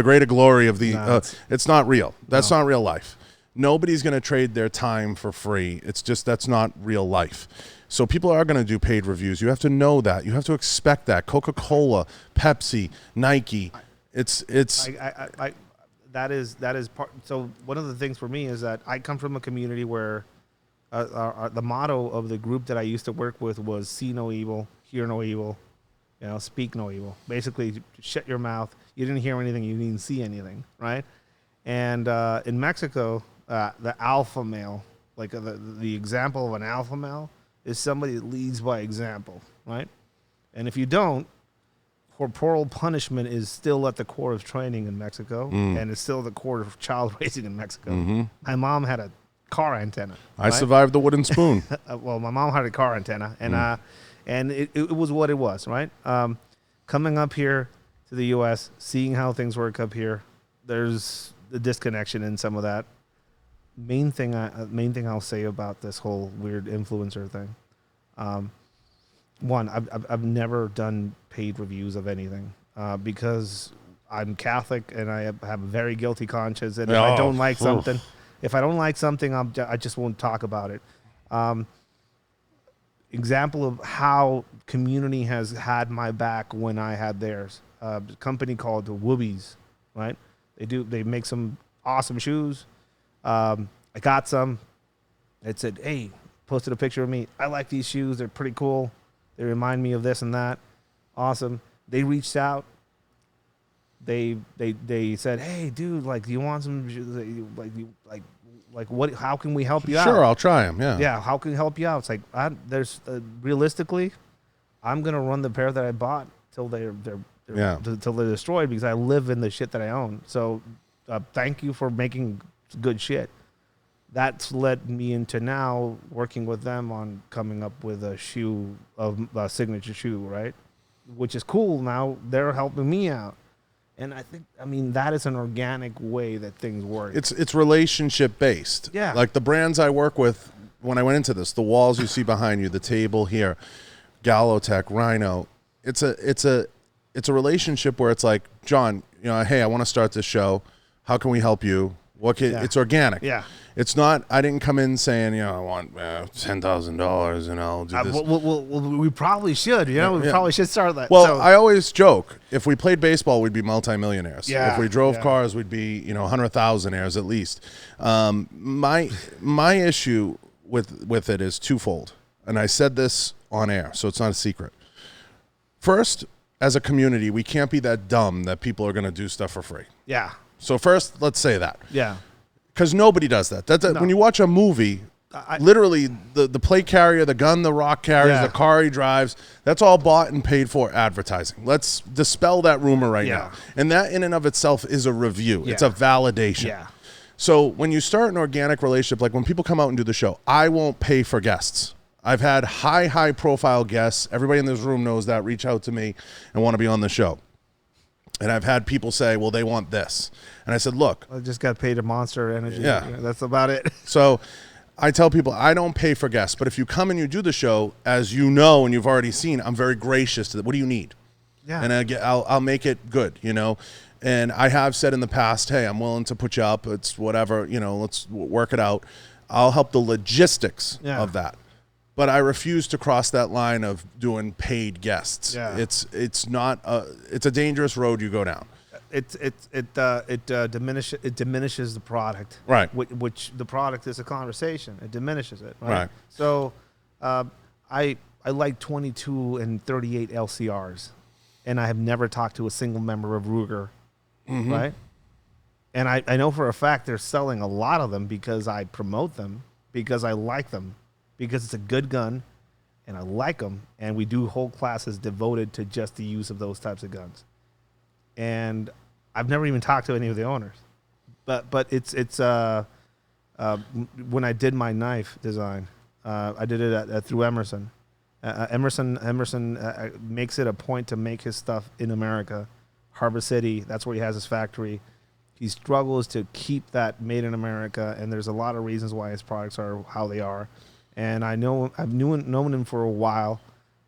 greater glory of the, it's not real. That's not real life. Nobody's going to trade their time for free. It's just, that's not real life. So people are going to do paid reviews. You have to know that. You have to expect that. Coca-Cola, Pepsi, Nike. It's that is part. So one of the things for me is that I come from a community where the motto of the group that I used to work with was see no evil, hear no evil, speak no evil. Basically, shut your mouth. You didn't hear anything. You didn't see anything, right? And in Mexico, the alpha male, like the example of an alpha male, is somebody that leads by example, right? And if you don't, corporal punishment is still at the core of training in Mexico, and it's still the core of child raising in Mexico. Mm-hmm. My mom had a car antenna. I survived the wooden spoon. Well, my mom had a car antenna, and it was what it was, right? Coming up here to the U.S., seeing how things work up here, there's the disconnection in some of that. Main thing I'll say about this whole weird influencer thing. One, I've never done paid reviews of anything because I'm Catholic and I have a very guilty conscience. And if I don't like something, I just won't talk about it. Example of how community has had my back when I had theirs. A company called the Woobies, right? They make some awesome shoes. I got some. It said, hey, posted a picture of me. I like these shoes. They're pretty cool. They remind me of this and that. Awesome. They reached out. They said, hey, dude, like, do you want some shoes? Like what? How can we help you out? Sure, I'll try them. Yeah. Yeah. How can we help you out? It's like realistically, I'm gonna run the pair that I bought till they're destroyed because I live in the shit that I own. So thank you for making good shit. That's led me into now working with them on coming up with a signature shoe, right? Which is cool. Now they're helping me out. And I mean, that is an organic way that things work. It's relationship based. Yeah. Like the brands I work with, when I went into this, the walls you see behind you, the table here, Gallotech, Rhino, it's a relationship where it's like, John, hey, I want to start this show. How can we help you? It's organic. Yeah. It's not, I didn't come in saying, I want $10,000 and I'll do this. Well, we probably should, we probably should start that. Well, I always joke, if we played baseball, we'd be multimillionaires. Yeah. If we drove cars, we'd be, 100,000aires at least. My issue with it is twofold. And I said this on air, so it's not a secret. First, as a community, we can't be that dumb that people are going to do stuff for free. Yeah. So first, let's say that. Yeah. Because nobody does that. No. When you watch a movie, literally the plate carrier, the gun the rock carries, the car he drives, that's all bought and paid for advertising. Let's dispel that rumor right now. And that in and of itself is a review. Yeah. It's a validation. Yeah. So when you start an organic relationship, like when people come out and do the show, I won't pay for guests. I've had high profile guests. Everybody in this room knows that. Reach out to me and want to be on the show. And I've had people say, well, they want this. And I said, look. I just got paid a Monster Energy. Yeah. That's about it. So I tell people, I don't pay for guests. But if you come and you do the show, as you know and you've already seen, I'm very gracious to that. What do you need? Yeah. And I'll make it good, And I have said in the past, hey, I'm willing to put you up. It's whatever, let's work it out. I'll help the logistics of that. But I refuse to cross that line of doing paid guests. Yeah. It's a dangerous road you go down. It diminishes the product. Right. Which the product is a conversation. It diminishes it. Right. So I like 22 and 38 LCRs, and I have never talked to a single member of Ruger, right? And I know for a fact they're selling a lot of them because I promote them, because I like them, because it's a good gun, and I like them, and we do whole classes devoted to just the use of those types of guns. And I've never even talked to any of the owners, but it's when I did my knife design, I did it through Emerson. Emerson makes it a point to make his stuff in America. Harbor City, that's where he has his factory. He struggles to keep that made in America, and there's a lot of reasons why his products are how they are. And I've known him for a while.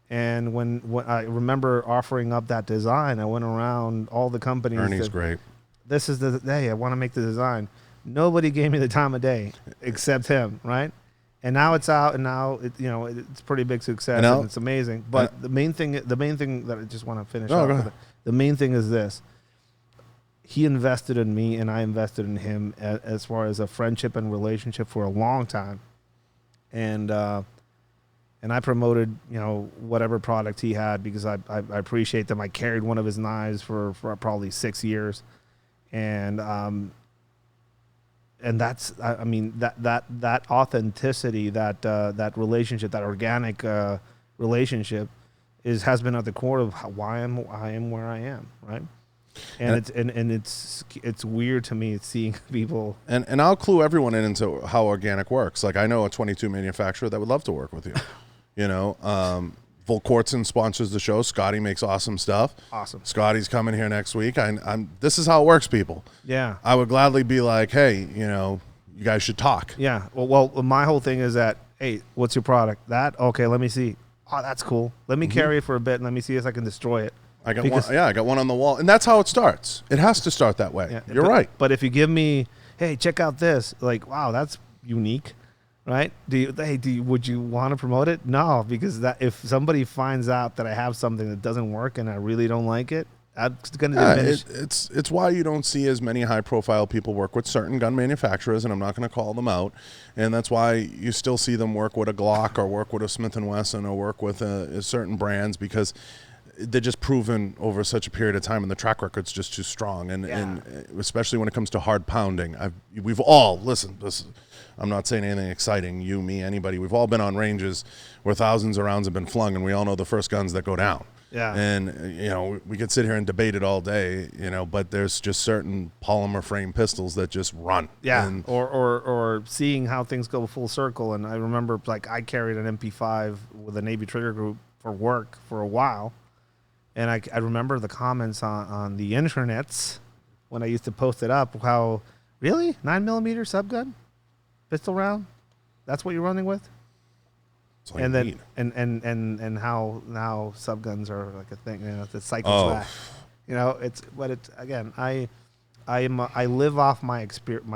And when I remember offering up that design, I went around all the companies. Ernie's great. This is the day I want to make the design. Nobody gave me the time of day except him, right? And now it's out, and now it's pretty big success, and it's amazing. But the main thing that I just want to finish off with, the main thing is this: he invested in me, and I invested in him as far as a friendship and relationship for a long time, and I promoted whatever product he had because I appreciate them. I carried one of his knives for probably 6 years, and that's, I mean, that authenticity, that relationship, that organic relationship has been at the core of why I am where I am, right? And it's weird to me seeing people. And I'll clue everyone into how organic works. Like, I know a 22 manufacturer that would love to work with you. Volkortson sponsors the show. Scotty makes awesome stuff. Awesome. Scotty's coming here next week. This is how it works, people. Yeah. I would gladly be like, hey, you guys should talk. Yeah. Well, my whole thing is that, hey, what's your product? That? Okay, let me see. Oh, that's cool. Let me carry it for a bit and let me see if I can destroy it. I got one on the wall. And that's how it starts. It has to start that way. Yeah, You're right. But if you give me, hey, check out this, like, wow, that's unique. Right? Would you want to promote it? No, because if somebody finds out that I have something that doesn't work and I really don't like it, that's going to diminish. It's why you don't see as many high-profile people work with certain gun manufacturers, and I'm not going to call them out. And that's why you still see them work with a Glock or work with a Smith & Wesson or work with certain brands, because they're just proven over such a period of time, and the track record's just too strong. And especially when it comes to hard pounding, we've all listened. I'm not saying anything exciting. You, me, anybody. We've all been on ranges where thousands of rounds have been flung, and we all know the first guns that go down. Yeah. And we could sit here and debate it all day, but there's just certain polymer frame pistols that just run. Yeah. Or seeing how things go full circle. And I remember, like, I carried an MP5 with a Navy Trigger Group for work for a while. And I remember the comments on the internets when I used to post it up, how, really? 9mm subgun? Pistol round? That's what you're running with? Like, and then and how now subguns are like a thing, the cycle's back. I live off my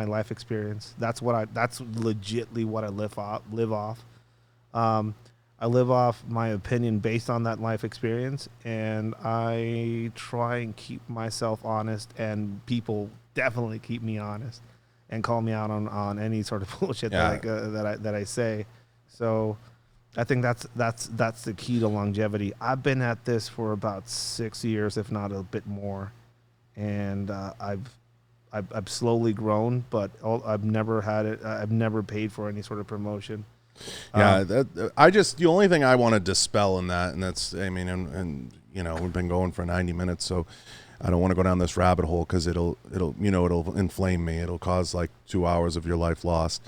life experience. That's legitly what I live off. I live off my opinion based on that life experience, and I try and keep myself honest, and people definitely keep me honest and call me out on any sort of bullshit that I say. So I think that's the key to longevity. I've been at this for about 6 years, if not a bit more, and I've slowly grown, but I've never had it. I've never paid for any sort of promotion. Yeah, the only thing I want to dispel in that, and that's, I mean, and we've been going for 90 minutes, so I don't want to go down this rabbit hole because it'll inflame me. It'll cause like 2 hours of your life lost.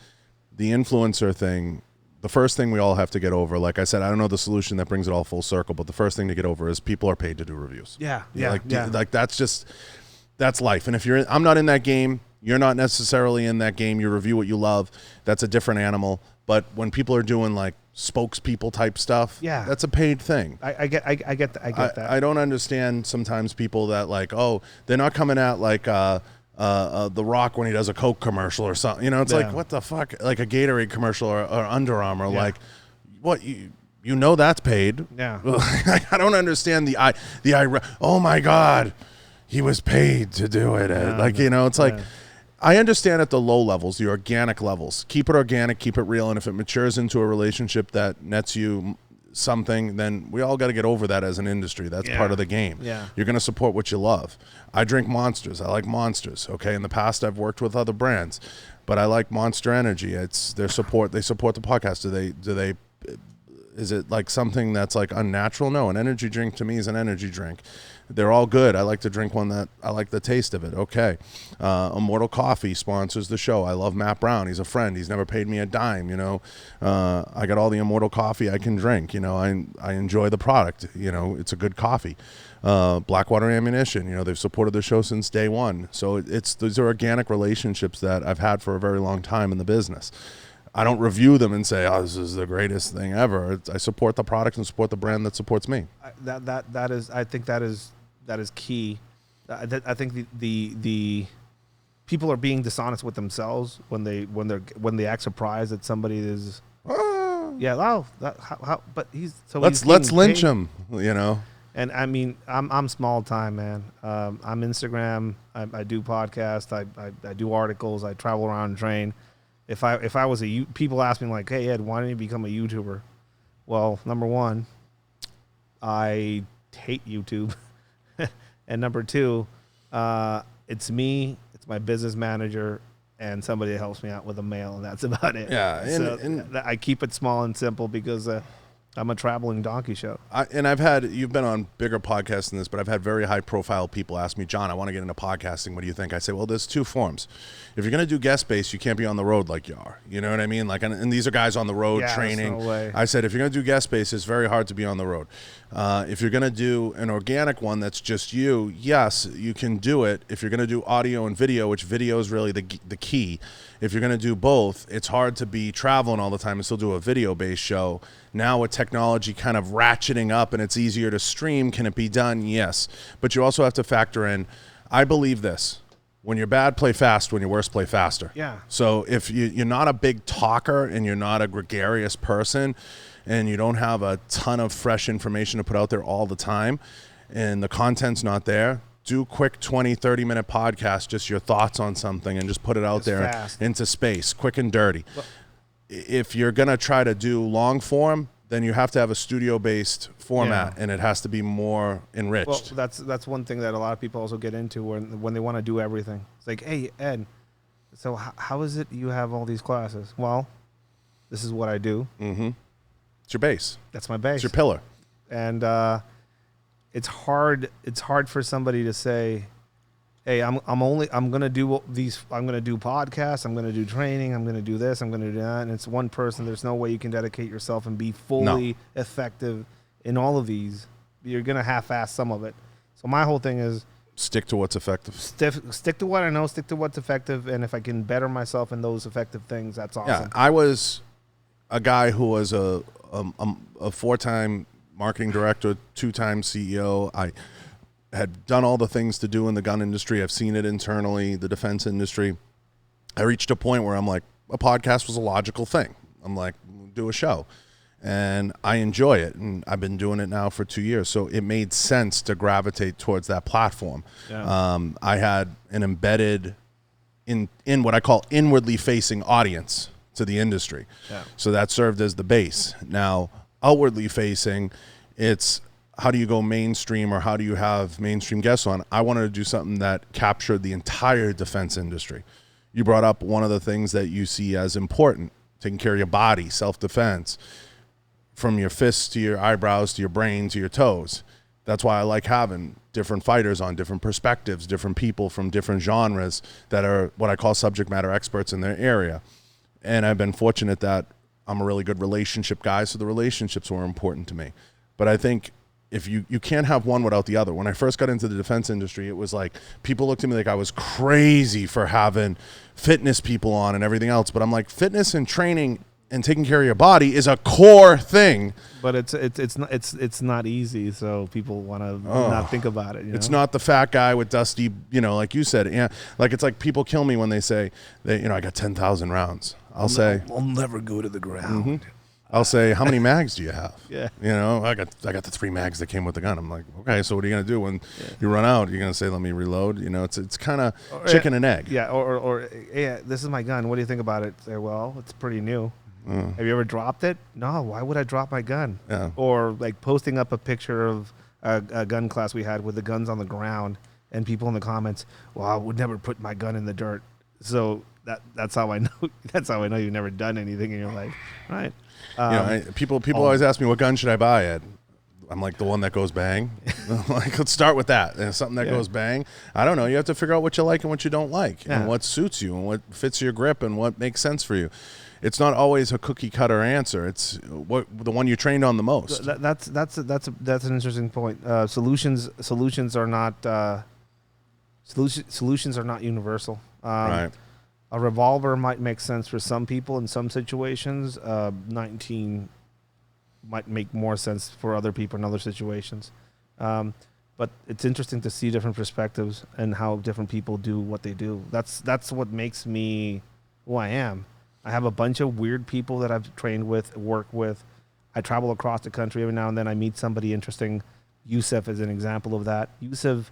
The influencer thing, the first thing we all have to get over, like I said, I don't know the solution that brings it all full circle, but the first thing to get over is people are paid to do reviews. Yeah. Like that's life. And if I'm not in that game, you're not necessarily in that game. You review what you love. That's a different animal. But when people are doing like spokespeople type stuff, that's a paid thing. I get that. I don't understand sometimes people that like, oh, they're not coming at like The Rock when he does a Coke commercial or something. It's like, what the fuck? Like a Gatorade commercial or Under Armour. Like, what that's paid. Yeah. I don't understand oh my God, he was paid to do it. It's like. I understand at the low levels, the organic levels. Keep it organic, keep it real, and if it matures into a relationship that nets you something, then we all got to get over that as an industry. That's part of the game. Yeah. You're going to support what you love. I drink Monsters. I like Monsters. Okay. In the past, I've worked with other brands, but I like Monster Energy. It's their support. They support the podcast. Is it like something that's like unnatural? No, an energy drink to me is an energy drink. They're all good. I like to drink one that I like the taste of it. Okay. Immortal Coffee sponsors the show. I love Matt Brown. He's a friend. He's never paid me a dime, you know. I got all the Immortal Coffee I can drink. You know, I enjoy the product. You know, it's a good coffee. Blackwater Ammunition, you know, they've supported the show since day one. So these are organic relationships that I've had for a very long time in the business. I don't review them and say, "Oh, this is the greatest thing ever." I support the product and support the brand that supports me. I think that is key. I think the people are being dishonest with themselves when they act surprised that somebody is. But let's lynch him. You know. And I mean, I'm small time, man. I'm Instagram. I do podcasts. I do articles. I travel around and train. If I was people ask me like, "Hey Ed, why don't you become a YouTuber?" Well, number one, I hate YouTube, and number two, it's me, it's my business manager, and somebody that helps me out with a mail, and that's about it. Yeah, and I keep it small and simple because I'm a traveling donkey show. You've been on bigger podcasts than this, but I've had very high profile people ask me, "John, I want to get into podcasting. What do you think?" I say, well, there's two forms. If you're going to do guest based, you can't be on the road like you are. You know what I mean? Like, and these are guys on the road training. No way. I said, if you're going to do guest based, it's very hard to be on the road. If you're going to do an organic one that's just you, yes, you can do it. If you're going to do audio and video, which video is really the key. If you're going to do both, it's hard to be traveling all the time and still do a video-based show. Now with technology kind of ratcheting up and it's easier to stream, can it be done? Yes. But you also have to factor in, I believe this, when you're bad, play fast. When you're worse, play faster. Yeah. So if you're not a big talker and you're not a gregarious person and you don't have a ton of fresh information to put out there all the time and the content's not there, do quick 20, 30-minute podcast, just your thoughts on something, and just put it out there fast. Into space, quick and dirty. If you're going to try to do long form, then you have to have a studio-based format, and it has to be more enriched. Well, that's one thing that a lot of people also get into when they want to do everything. It's like, hey, Ed, so how is it you have all these classes? Well, this is what I do. Mm-hmm. It's your base. That's my base. It's your pillar. And it's hard for somebody to say, hey, I'm gonna do these. I'm gonna do podcasts. I'm gonna do training. I'm gonna do this. I'm gonna do that. And it's one person. There's no way you can dedicate yourself and be fully effective in all of these. You're gonna half-ass some of it. So my whole thing is stick to what's effective. Stick to what I know. Stick to what's effective. And if I can better myself in those effective things, that's awesome. Yeah, I was a guy who was a 4-time marketing director, 2-time CEO. I had done all the things to do in the gun industry. I've seen it internally, the defense industry. I reached a point where I'm like, a podcast was a logical thing. I'm like, do a show. And I enjoy it. And I've been doing it now for 2 years. So it made sense to gravitate towards that platform. Yeah. I had an embedded in what I call inwardly facing audience to the industry. Yeah. So that served as the base. Now, outwardly facing, it's how do you go mainstream, or how do you have mainstream guests on? I wanted to do something that captured the entire defense industry. You brought up one of the things that you see as important, taking care of your body, self-defense, from your fists to your eyebrows to your brain to your toes. That's why I like having different fighters on, different perspectives, different people from different genres that are what I call subject matter experts in their area. And I've been fortunate that I'm a really good relationship guy, so the relationships were important to me. But I think if you can't have one without the other. When I first got into the defense industry, it was like people looked at me like I was crazy for having fitness people on and everything else. But I'm like, fitness and training and taking care of your body is a core thing. But it's not easy, so people want to not think about it. It's not the fat guy with dusty, like you said. Yeah, like it's like people kill me when they say I got 10,000 rounds. I'll say I'll never go to the ground. Mm-hmm. I'll say, how many mags do you have? Yeah. I got the 3 mags that came with the gun. I'm like, okay, so what are you gonna do when you run out? You're gonna say, let me reload. It's kind of chicken and egg. Yeah. Or yeah, this is my gun. What do you think about it? Say, well, it's pretty new. Have you ever dropped it? No. Why would I drop my gun? Yeah. Or like posting up a picture of a gun class we had with the guns on the ground, and people in the comments, well, I would never put my gun in the dirt. So that's how I know. That's how I know you've never done anything in your life, right? People always ask me, what gun should I buy, Ed? I'm like, the one that goes bang. I'm like, let's start with that. And something that goes bang. I don't know. You have to figure out what you like and what you don't like, and what suits you, and what fits your grip, and what makes sense for you. It's not always a cookie cutter answer. It's the one you trained on the most. That's an interesting point. Solutions are not solutions are not universal. Right. A revolver might make sense for some people in some situations. 19 might make more sense for other people in other situations. But it's interesting to see different perspectives and how different people do what they do. That's what makes me who I am. I have a bunch of weird people that I've trained with, work with. I travel across the country every now and then. I meet somebody interesting. Yusuf is an example of that. Yusuf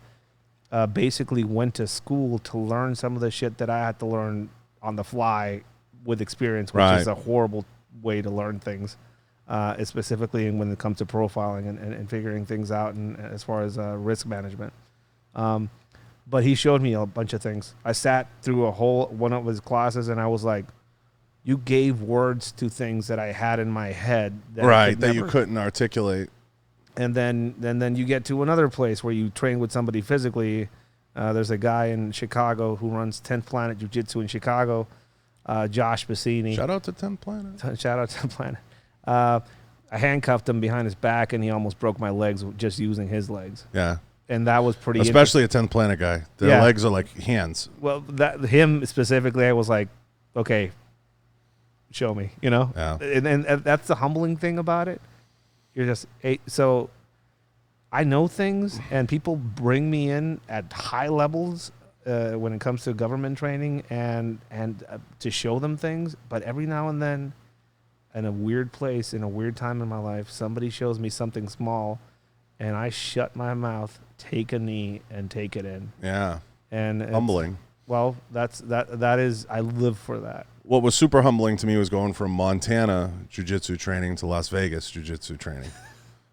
basically went to school to learn some of the shit that I had to learn on the fly with experience, which is a horrible way to learn things, specifically when it comes to profiling and figuring things out, and as far as risk management. But he showed me a bunch of things. I sat through one of his classes, and I was like, you gave words to things that I had in my head that you couldn't articulate. And then you get to another place where you train with somebody physically. There's a guy in Chicago who runs 10th Planet Jiu-Jitsu in Chicago, Josh Bassini. Shout out to 10th Planet. Shout out to 10th Planet. I handcuffed him behind his back, and he almost broke my legs just using his legs. Yeah. And that was pretty Especially a 10th Planet guy. Their legs are like hands. Well, him specifically, I was like, okay, show me, Yeah. And that's the humbling thing about it. You're just so I know things, and people bring me in at high levels when it comes to government training and to show them things. But every now and then, in a weird place, in a weird time in my life, somebody shows me something small, and I shut my mouth, take a knee, and take it in. Yeah. And humbling. Well, that is, I live for that. What was super humbling to me was going from Montana jiu-jitsu training to Las Vegas jiu-jitsu training.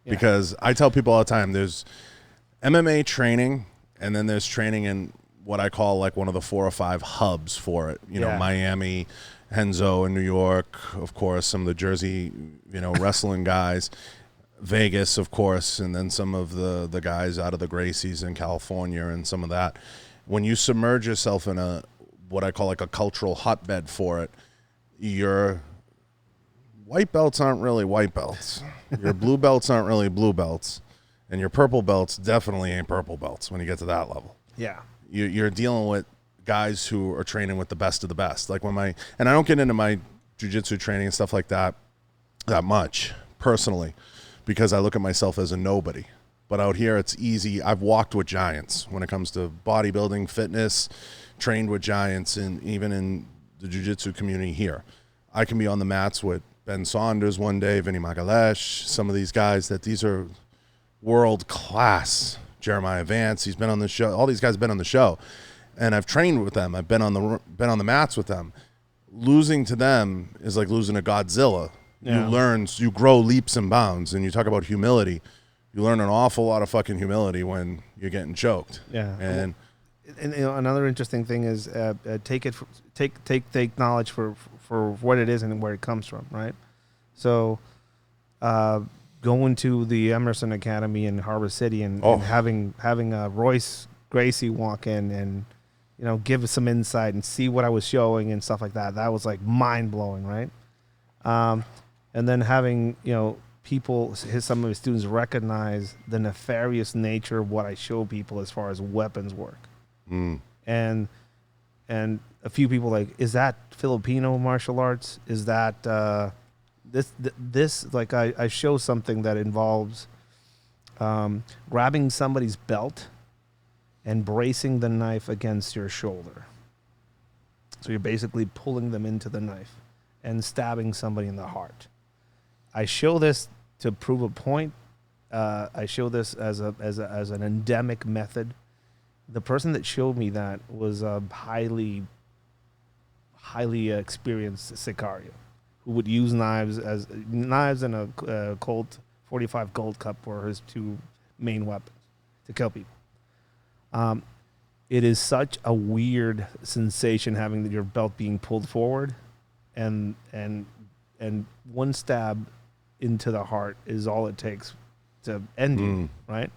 Because I tell people all the time, there's MMA training, and then there's training in what I call like one of the 4 or 5 hubs for it. Miami, Henzo in New York, of course, some of the Jersey, wrestling guys, Vegas, of course, and then some of the guys out of the Gracies in California and some of that. When you submerge yourself in what I call like a cultural hotbed for it, your white belts aren't really white belts. Your blue belts aren't really blue belts. And your purple belts definitely ain't purple belts when you get to that level. Yeah. You're dealing with guys who are training with the best of the best. Like and I don't get into my jiu-jitsu training and stuff like that much personally, because I look at myself as a nobody. But out here, it's easy. I've walked with giants when it comes to bodybuilding, fitness, trained with giants, and even in the jiu-jitsu community here. I can be on the mats with Ben Saunders one day, Vinny Magalesh, some of these guys these are world-class. Jeremiah Vance, he's been on the show. All these guys have been on the show. And I've trained with them. I've been on the mats with them. Losing to them is like losing to Godzilla. Yeah. You grow leaps and bounds. And you talk about humility. You learn an awful lot of fucking humility when you're getting choked. Yeah. And another interesting thing is take knowledge for what it is and where it comes from, right? So going to the Emerson Academy in Harbor City and having Royce Gracie walk in and give us some insight and see what I was showing and stuff like that. That was like mind blowing, right? And then having some of his students recognize the nefarious nature of what I show people as far as weapons work. And a few people like, is that Filipino martial arts? Is that this like I show something that involves grabbing somebody's belt and bracing the knife against your shoulder. So you're basically pulling them into the knife and stabbing somebody in the heart. I show this to prove a point. I show this as an endemic method. The person that showed me that was a highly experienced Sicario who would use knives in a Colt 45 Gold Cup for his two main weapons to kill people. It is such a weird sensation having your belt being pulled forward, and one stab into the heart is all it takes to end you, right?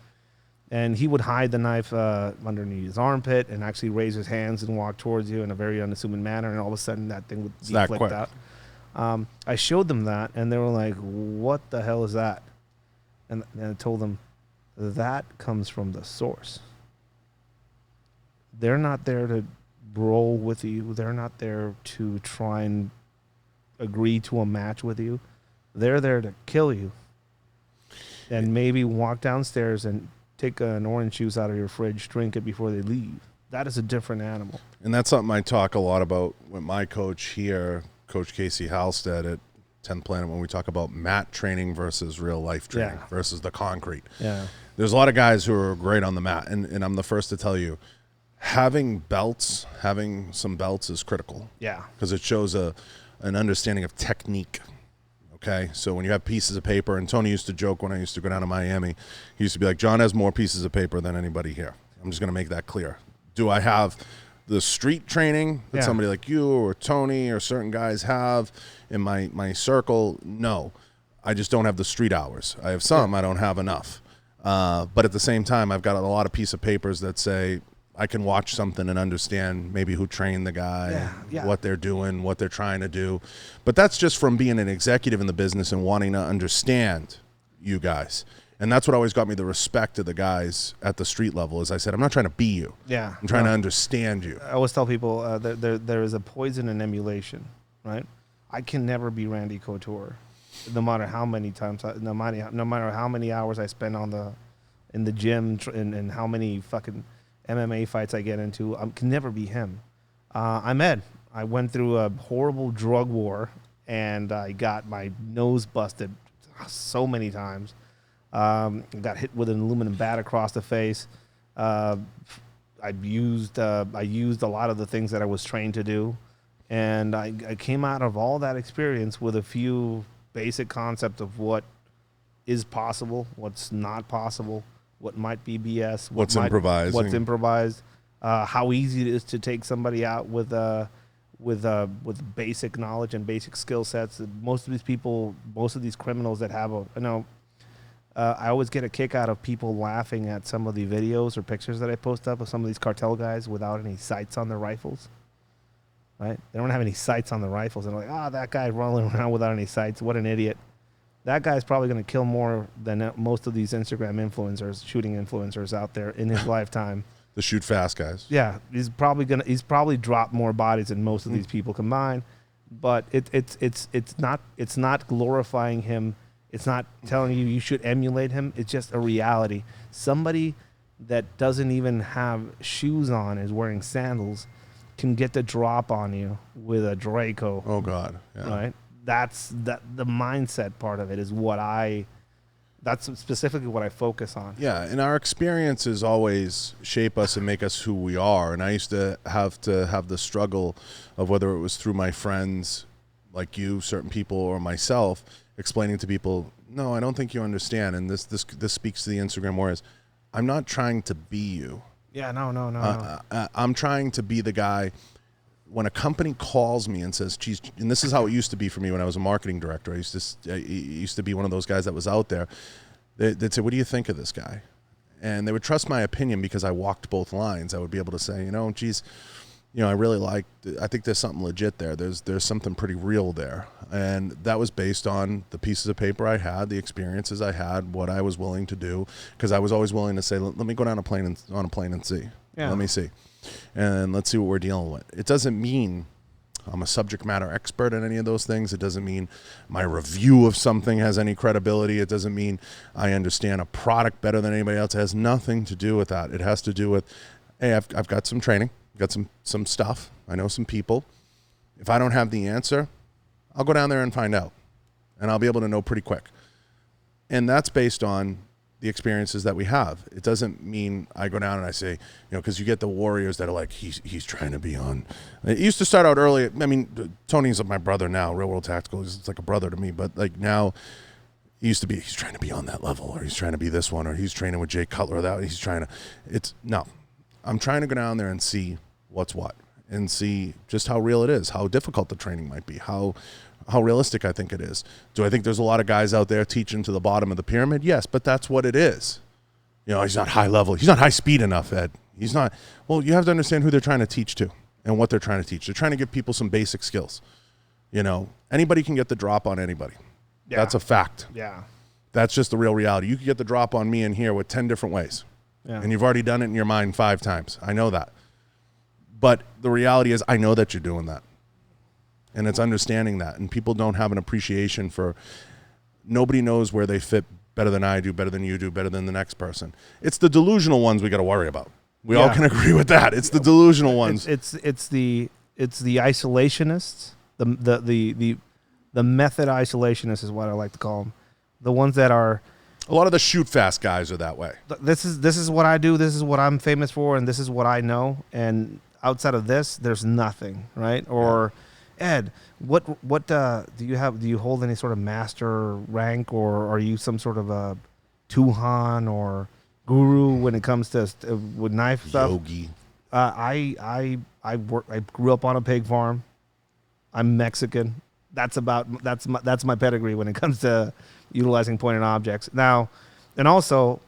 And he would hide the knife underneath his armpit and actually raise his hands and walk towards you in a very unassuming manner, and all of a sudden that thing would be flicked out. I showed them that, and they were like, "What the hell is that?" And I told them, that comes from the source. They're not there to roll with you. They're not there to try and agree to a match with you. They're there to kill you. And maybe walk downstairs and take an orange juice out of your fridge, drink it before they leave. That is a different animal. And that's something I talk a lot about with my coach here, Coach Casey Halstead at 10th Planet, when we talk about mat training versus real life training versus the concrete. Yeah. There's a lot of guys who are great on the mat, and I'm the first to tell you, having some belts is critical. Yeah. Because it shows an understanding of technique. Okay, so when you have pieces of paper, and Tony used to joke when I used to go down to Miami, he used to be like, John has more pieces of paper than anybody here. I'm just going to make that clear. Do I have the street training that somebody like you or Tony or certain guys have in my circle? No. I just don't have the street hours. I have some, I don't have enough. But at the same time, I've got a lot of pieces of papers that say I can watch something and understand maybe who trained the guy, what they're doing, what they're trying to do. But that's just from being an executive in the business and wanting to understand you guys. And that's what always got me the respect of the guys at the street level. Is I said, I'm not trying to be you. Yeah. I'm trying to understand you. I always tell people there is a poison in emulation, right? I can never be Randy Couture, no matter how many times, no matter how many hours I spend in the gym and how many fucking MMA fights I get into. I can never be him. I'm Ed. I went through a horrible drug war, and I got my nose busted so many times. Got hit with an aluminum bat across the face. I used a lot of the things that I was trained to do, and I came out of all that experience with a few basic concepts of what is possible, what's not possible, what might be BS, what's improvised, how easy it is to take somebody out with basic knowledge and basic skill sets. Most of these criminals that have I always get a kick out of people laughing at some of the videos or pictures that I post up of some of these cartel guys without any sights on their rifles. Right? They don't have any sights on the rifles. And they're like, that guy rolling around without any sights. What an idiot. That guy's probably going to kill more than most of these Instagram influencers, shooting influencers out there in his lifetime. The shoot fast guys. Yeah, he's probably dropped more bodies than most of these people combined. But it's not glorifying him. It's not telling you should emulate him. It's just a reality. Somebody that doesn't even have shoes on, is wearing sandals, can get the drop on you with a Draco. Oh God! Yeah. Right. That's the mindset part of it is that's specifically what I focus on. Yeah, and our experiences always shape us and make us who we are. And I used to have the struggle of whether it was through my friends like you, certain people, or myself, explaining to people, no, I don't think you understand. And this speaks to the Instagram warriors. I'm not trying to be you. Yeah, no. I'm trying to be the guy. When a company calls me and says, geez, and this is how it used to be for me when I was a marketing director. I used to be one of those guys that was out there. They'd say, what do you think of this guy? And they would trust my opinion because I walked both lines. I would be able to say, geez, I really I think there's something legit there. There's something pretty real there. And that was based on the pieces of paper I had, the experiences I had, what I was willing to do, because I was always willing to say, let me go down on a plane and see. Yeah. Let me see. And let's see what we're dealing with. It doesn't mean I'm a subject matter expert in any of those things. It doesn't mean my review of something has any credibility. It doesn't mean I understand a product better than anybody else. It has nothing to do with that. It has to do with, hey, I've got some training, got some stuff. I know some people. If I don't have the answer, I'll go down there and find out. And I'll be able to know pretty quick. And that's based on the experiences that we have. It doesn't mean I go down and I say, because you get the warriors that are like, he's trying to be on. It used to start out early. I mean, Tony's my brother now, Real World Tactical. It's like a brother to me. But like now, he used to be, he's trying to be on that level, or he's trying to be this one, or he's training with Jay Cutler, or that. He's trying to, no. I'm trying to go down there and see what's what, and see just how real it is, how difficult the training might be, how realistic I think it is. Do I think there's a lot of guys out there teaching to the bottom of the pyramid? Yes, but that's what it is. He's not high level. He's not high speed enough, Ed. He's not. Well, you have to understand who they're trying to teach to and what they're trying to teach. They're trying to give people some basic skills. Anybody can get the drop on anybody. Yeah. That's a fact. Yeah. That's just the real reality. You can get the drop on me in here with 10 different ways. Yeah. And you've already done it in your mind 5 times. I know that. But the reality is I know that you're doing that. And it's understanding that. And people don't have an appreciation for, nobody knows where they fit better than I do, better than you do, better than the next person. It's the delusional ones we got to worry about. We all can agree with that. It's the delusional ones. It's the isolationists, the method isolationists is what I like to call them. The ones that are, a lot of the shoot fast guys are that way. This is what I do. This is what I'm famous for, and this is what I know. And outside of this, there's nothing, right? Or Ed, what do you have? Do you hold any sort of master rank, or are you some sort of a Tuhan or guru when it comes to with knife stuff? Yogi. I grew up on a pig farm. I'm Mexican. That's my pedigree when it comes to utilizing pointed objects. Now, and also,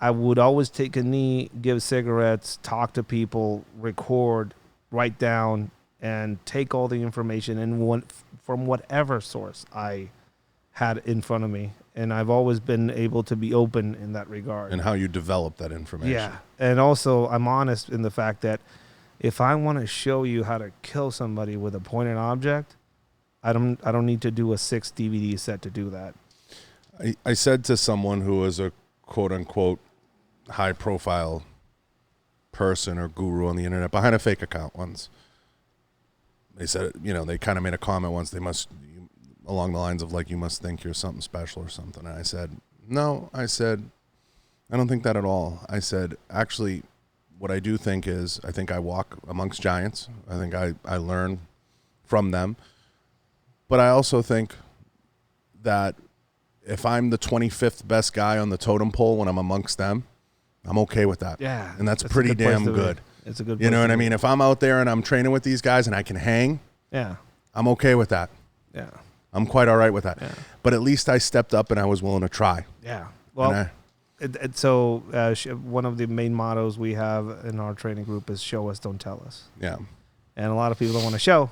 I would always take a knee, give cigarettes, talk to people, record, write down, and take all the information from whatever source I had in front of me. And I've always been able to be open in that regard. And how you develop that information. Yeah. And also, I'm honest in the fact that if I want to show you how to kill somebody with a pointed object, I don't need to do a 6 DVD set to do that. I said to someone who was a quote-unquote high-profile person or guru on the internet, behind a fake account once, they said, they kind of made a comment once, along the lines of like, you must think you're something special or something. And I said, no, I don't think that at all. I said, actually, what I do think is, I think I walk amongst giants. I think I learn from them. But I also think that if I'm the 25th best guy on the totem pole when I'm amongst them, I'm okay with that. Yeah. And that's pretty damn good. It's a good You know what I mean? If I'm out there and I'm training with these guys and I can hang, I'm okay with that. Yeah. I'm quite all right with that. Yeah. But at least I stepped up and I was willing to try. Yeah. Well, one of the main mottos we have in our training group is show us, don't tell us. Yeah. And a lot of people don't want to show.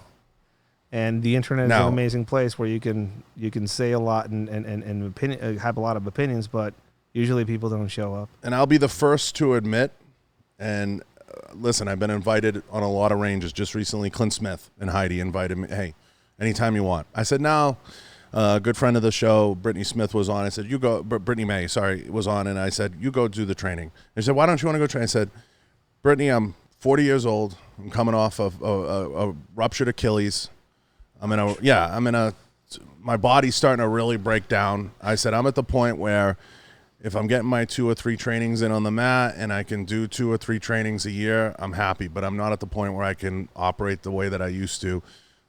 And the internet is an amazing place where you can say a lot and have a lot of opinions, but usually people don't show up. And I'll be the first to admit, and listen, I've been invited on a lot of ranges. Just recently, Clint Smith and Heidi invited me, hey, anytime you want. I said, no. A good friend of the show, Brittany Smith, was on. I said, you go. Brittany May, sorry, was on. And I said, you go do the training. They said, why don't you want to go train? I said, Brittany, I'm 40 years old. I'm coming off of a ruptured Achilles. My body's starting to really break down. I said, I'm at the point where if I'm getting my 2 or 3 trainings in on the mat and I can do 2 or 3 trainings a year, I'm happy. But I'm not at the point where I can operate the way that I used to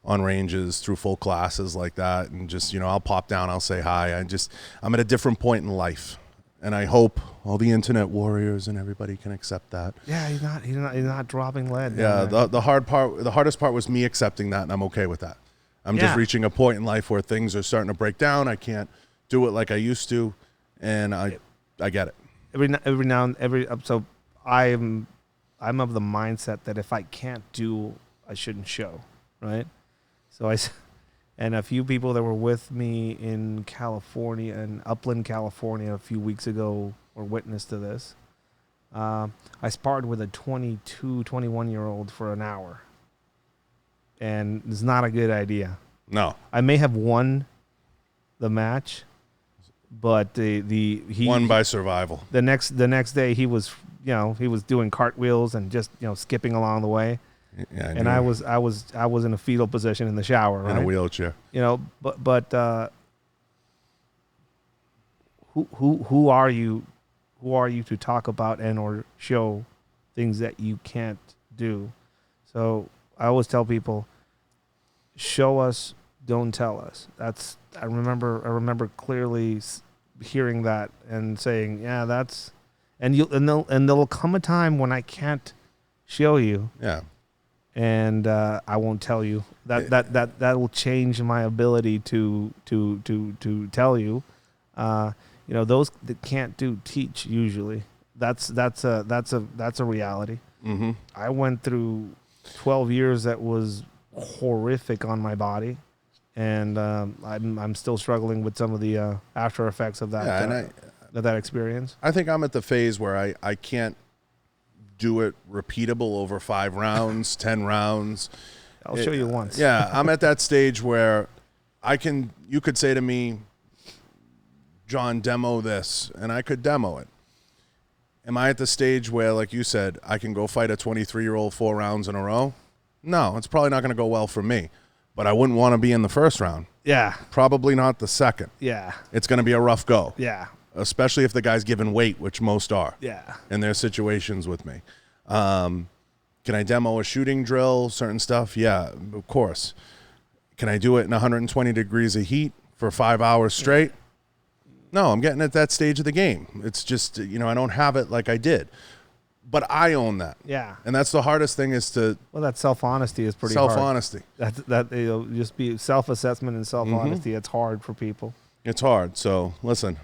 on ranges through full classes like that. And just, I'll pop down, I'll say hi. I'm at a different point in life. And I hope all the internet warriors and everybody can accept that. Yeah, he's not dropping lead. Yeah, the hardest part was me accepting that, and I'm okay with that. I'm just reaching a point in life where things are starting to break down. I can't do it like I used to, and I get it. So I'm of the mindset that if I can't do, I shouldn't show, right? So and a few people that were with me in California, in Upland, California, a few weeks ago were witness to this. I sparred with a 22, 21-year-old for an hour. And it's not a good idea. No. I may have won the match, but he won by survival. The next day he was doing cartwheels and just skipping along the way. Yeah, and I was in a fetal position in the shower, right? In a wheelchair. But who are you? Who are you to talk about and or show things that you can't do? So I always tell people, show us, don't tell us. I remember clearly hearing that and saying, yeah, that's, and there'll come a time when I can't show you. Yeah. And I won't tell you. That will change my ability to tell you. Those that can't do teach usually. That's a reality. Mm-hmm. I went through 12 years that was horrific on my body, and I'm still struggling with some of the after effects of that. Yeah, of that experience. I think I'm at the phase where I can't do it repeatable over 5 rounds, 10 rounds. I'll show you once. Yeah, I'm at that stage where you could say to me, John, demo this, and I could demo it. Am I at the stage where, like you said, I can go fight a 23-year-old 4 rounds in a row? No, it's probably not going to go well for me, but I wouldn't want to be in the first round. Yeah. Probably not the second. Yeah. It's going to be a rough go. Yeah. Especially if the guy's given weight, which most are. Yeah. In their situations with me. Can I demo a shooting drill, certain stuff? Yeah, of course. Can I do it in 120 degrees of heat for 5 hours straight? No, I'm getting at that stage of the game. It's just, I don't have it like I did. But I own that. Yeah. And that's the hardest thing is to... Well, that self-honesty is pretty hard. Self-honesty. Just be self-assessment and self-honesty. Mm-hmm. It's hard for people. It's hard. So, listen,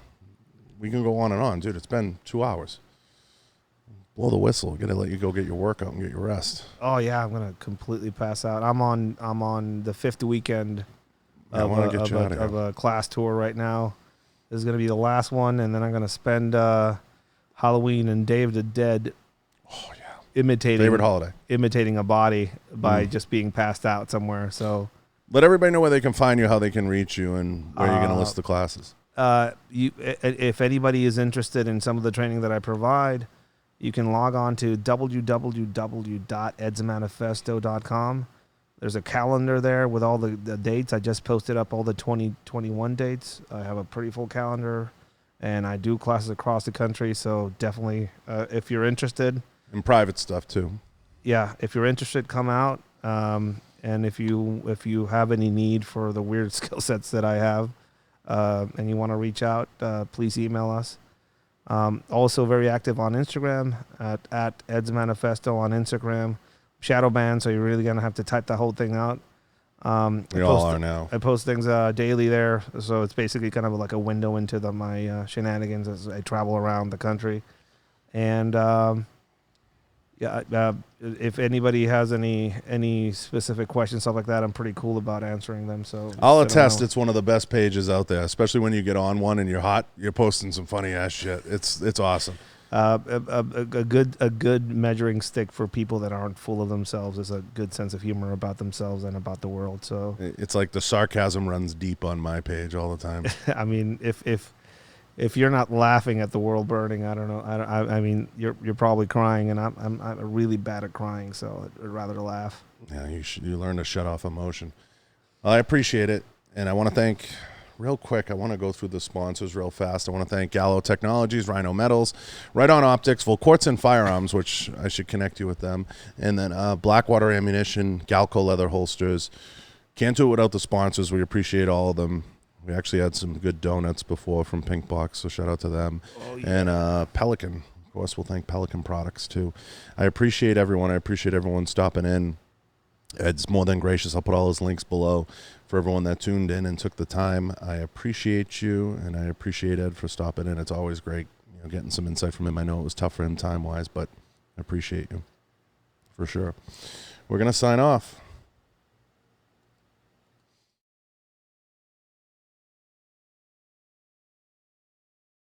we can go on and on. Dude, it's been 2 hours. Blow the whistle. Got to let you go get your workout and get your rest. Oh, yeah. I'm going to completely pass out. I'm on the 5th weekend of a class tour right now. This is going to be the last one, and then I'm going to spend Halloween and Day of the Dead favorite holiday. Imitating a body by just being passed out somewhere. So let everybody know where they can find you, how they can reach you, and where you're going to list the classes. If anybody is interested in some of the training that I provide, you can log on to www.edsmanifesto.com. There's a calendar there with all the dates. I just posted up all the 2021 dates. I have a pretty full calendar, and I do classes across the country. So definitely, if you're interested. And private stuff too. Yeah, if you're interested, come out. And if you have any need for the weird skill sets that I have, and you want to reach out, please email us. Also very active on Instagram at Ed's Manifesto on Instagram. Shadow banned, so you're really going to have to type the whole thing out. We all are now. I post things daily there, so it's basically kind of like a window into my shenanigans as I travel around the country. And if anybody has any specific questions, stuff like that, I'm pretty cool about answering them. So I'll attest it's one of the best pages out there, especially when you get on one and you're hot. You're posting some funny ass shit. It's awesome. A good measuring stick for people that aren't full of themselves is a good sense of humor about themselves and about the world. So it's like the sarcasm runs deep on my page all the time. I mean, if you're not laughing at the world burning, I don't know. I mean, you're probably crying, and I'm really bad at crying, so I'd rather laugh. Yeah, you learn to shut off emotion. Well, I appreciate it, and I want to thank. Real quick, I want to go through the sponsors real fast. I want to thank Gallo Technologies, Rhino Metals, Right On Optics, Volquartz and Firearms, which I should connect you with them, and then Blackwater Ammunition, Galco Leather Holsters. Can't do it without the sponsors. We appreciate all of them. We actually had some good donuts before from Pink Box, so shout out to them. Oh, yeah. And Pelican. Of course, we'll thank Pelican Products, too. I appreciate everyone. I appreciate everyone stopping in. Ed's more than gracious. I'll put all his links below for everyone that tuned in and took the time. I appreciate you, and I appreciate Ed for stopping in. It's always great, getting some insight from him. I know it was tough for him time-wise, but I appreciate you for sure. We're going to sign off.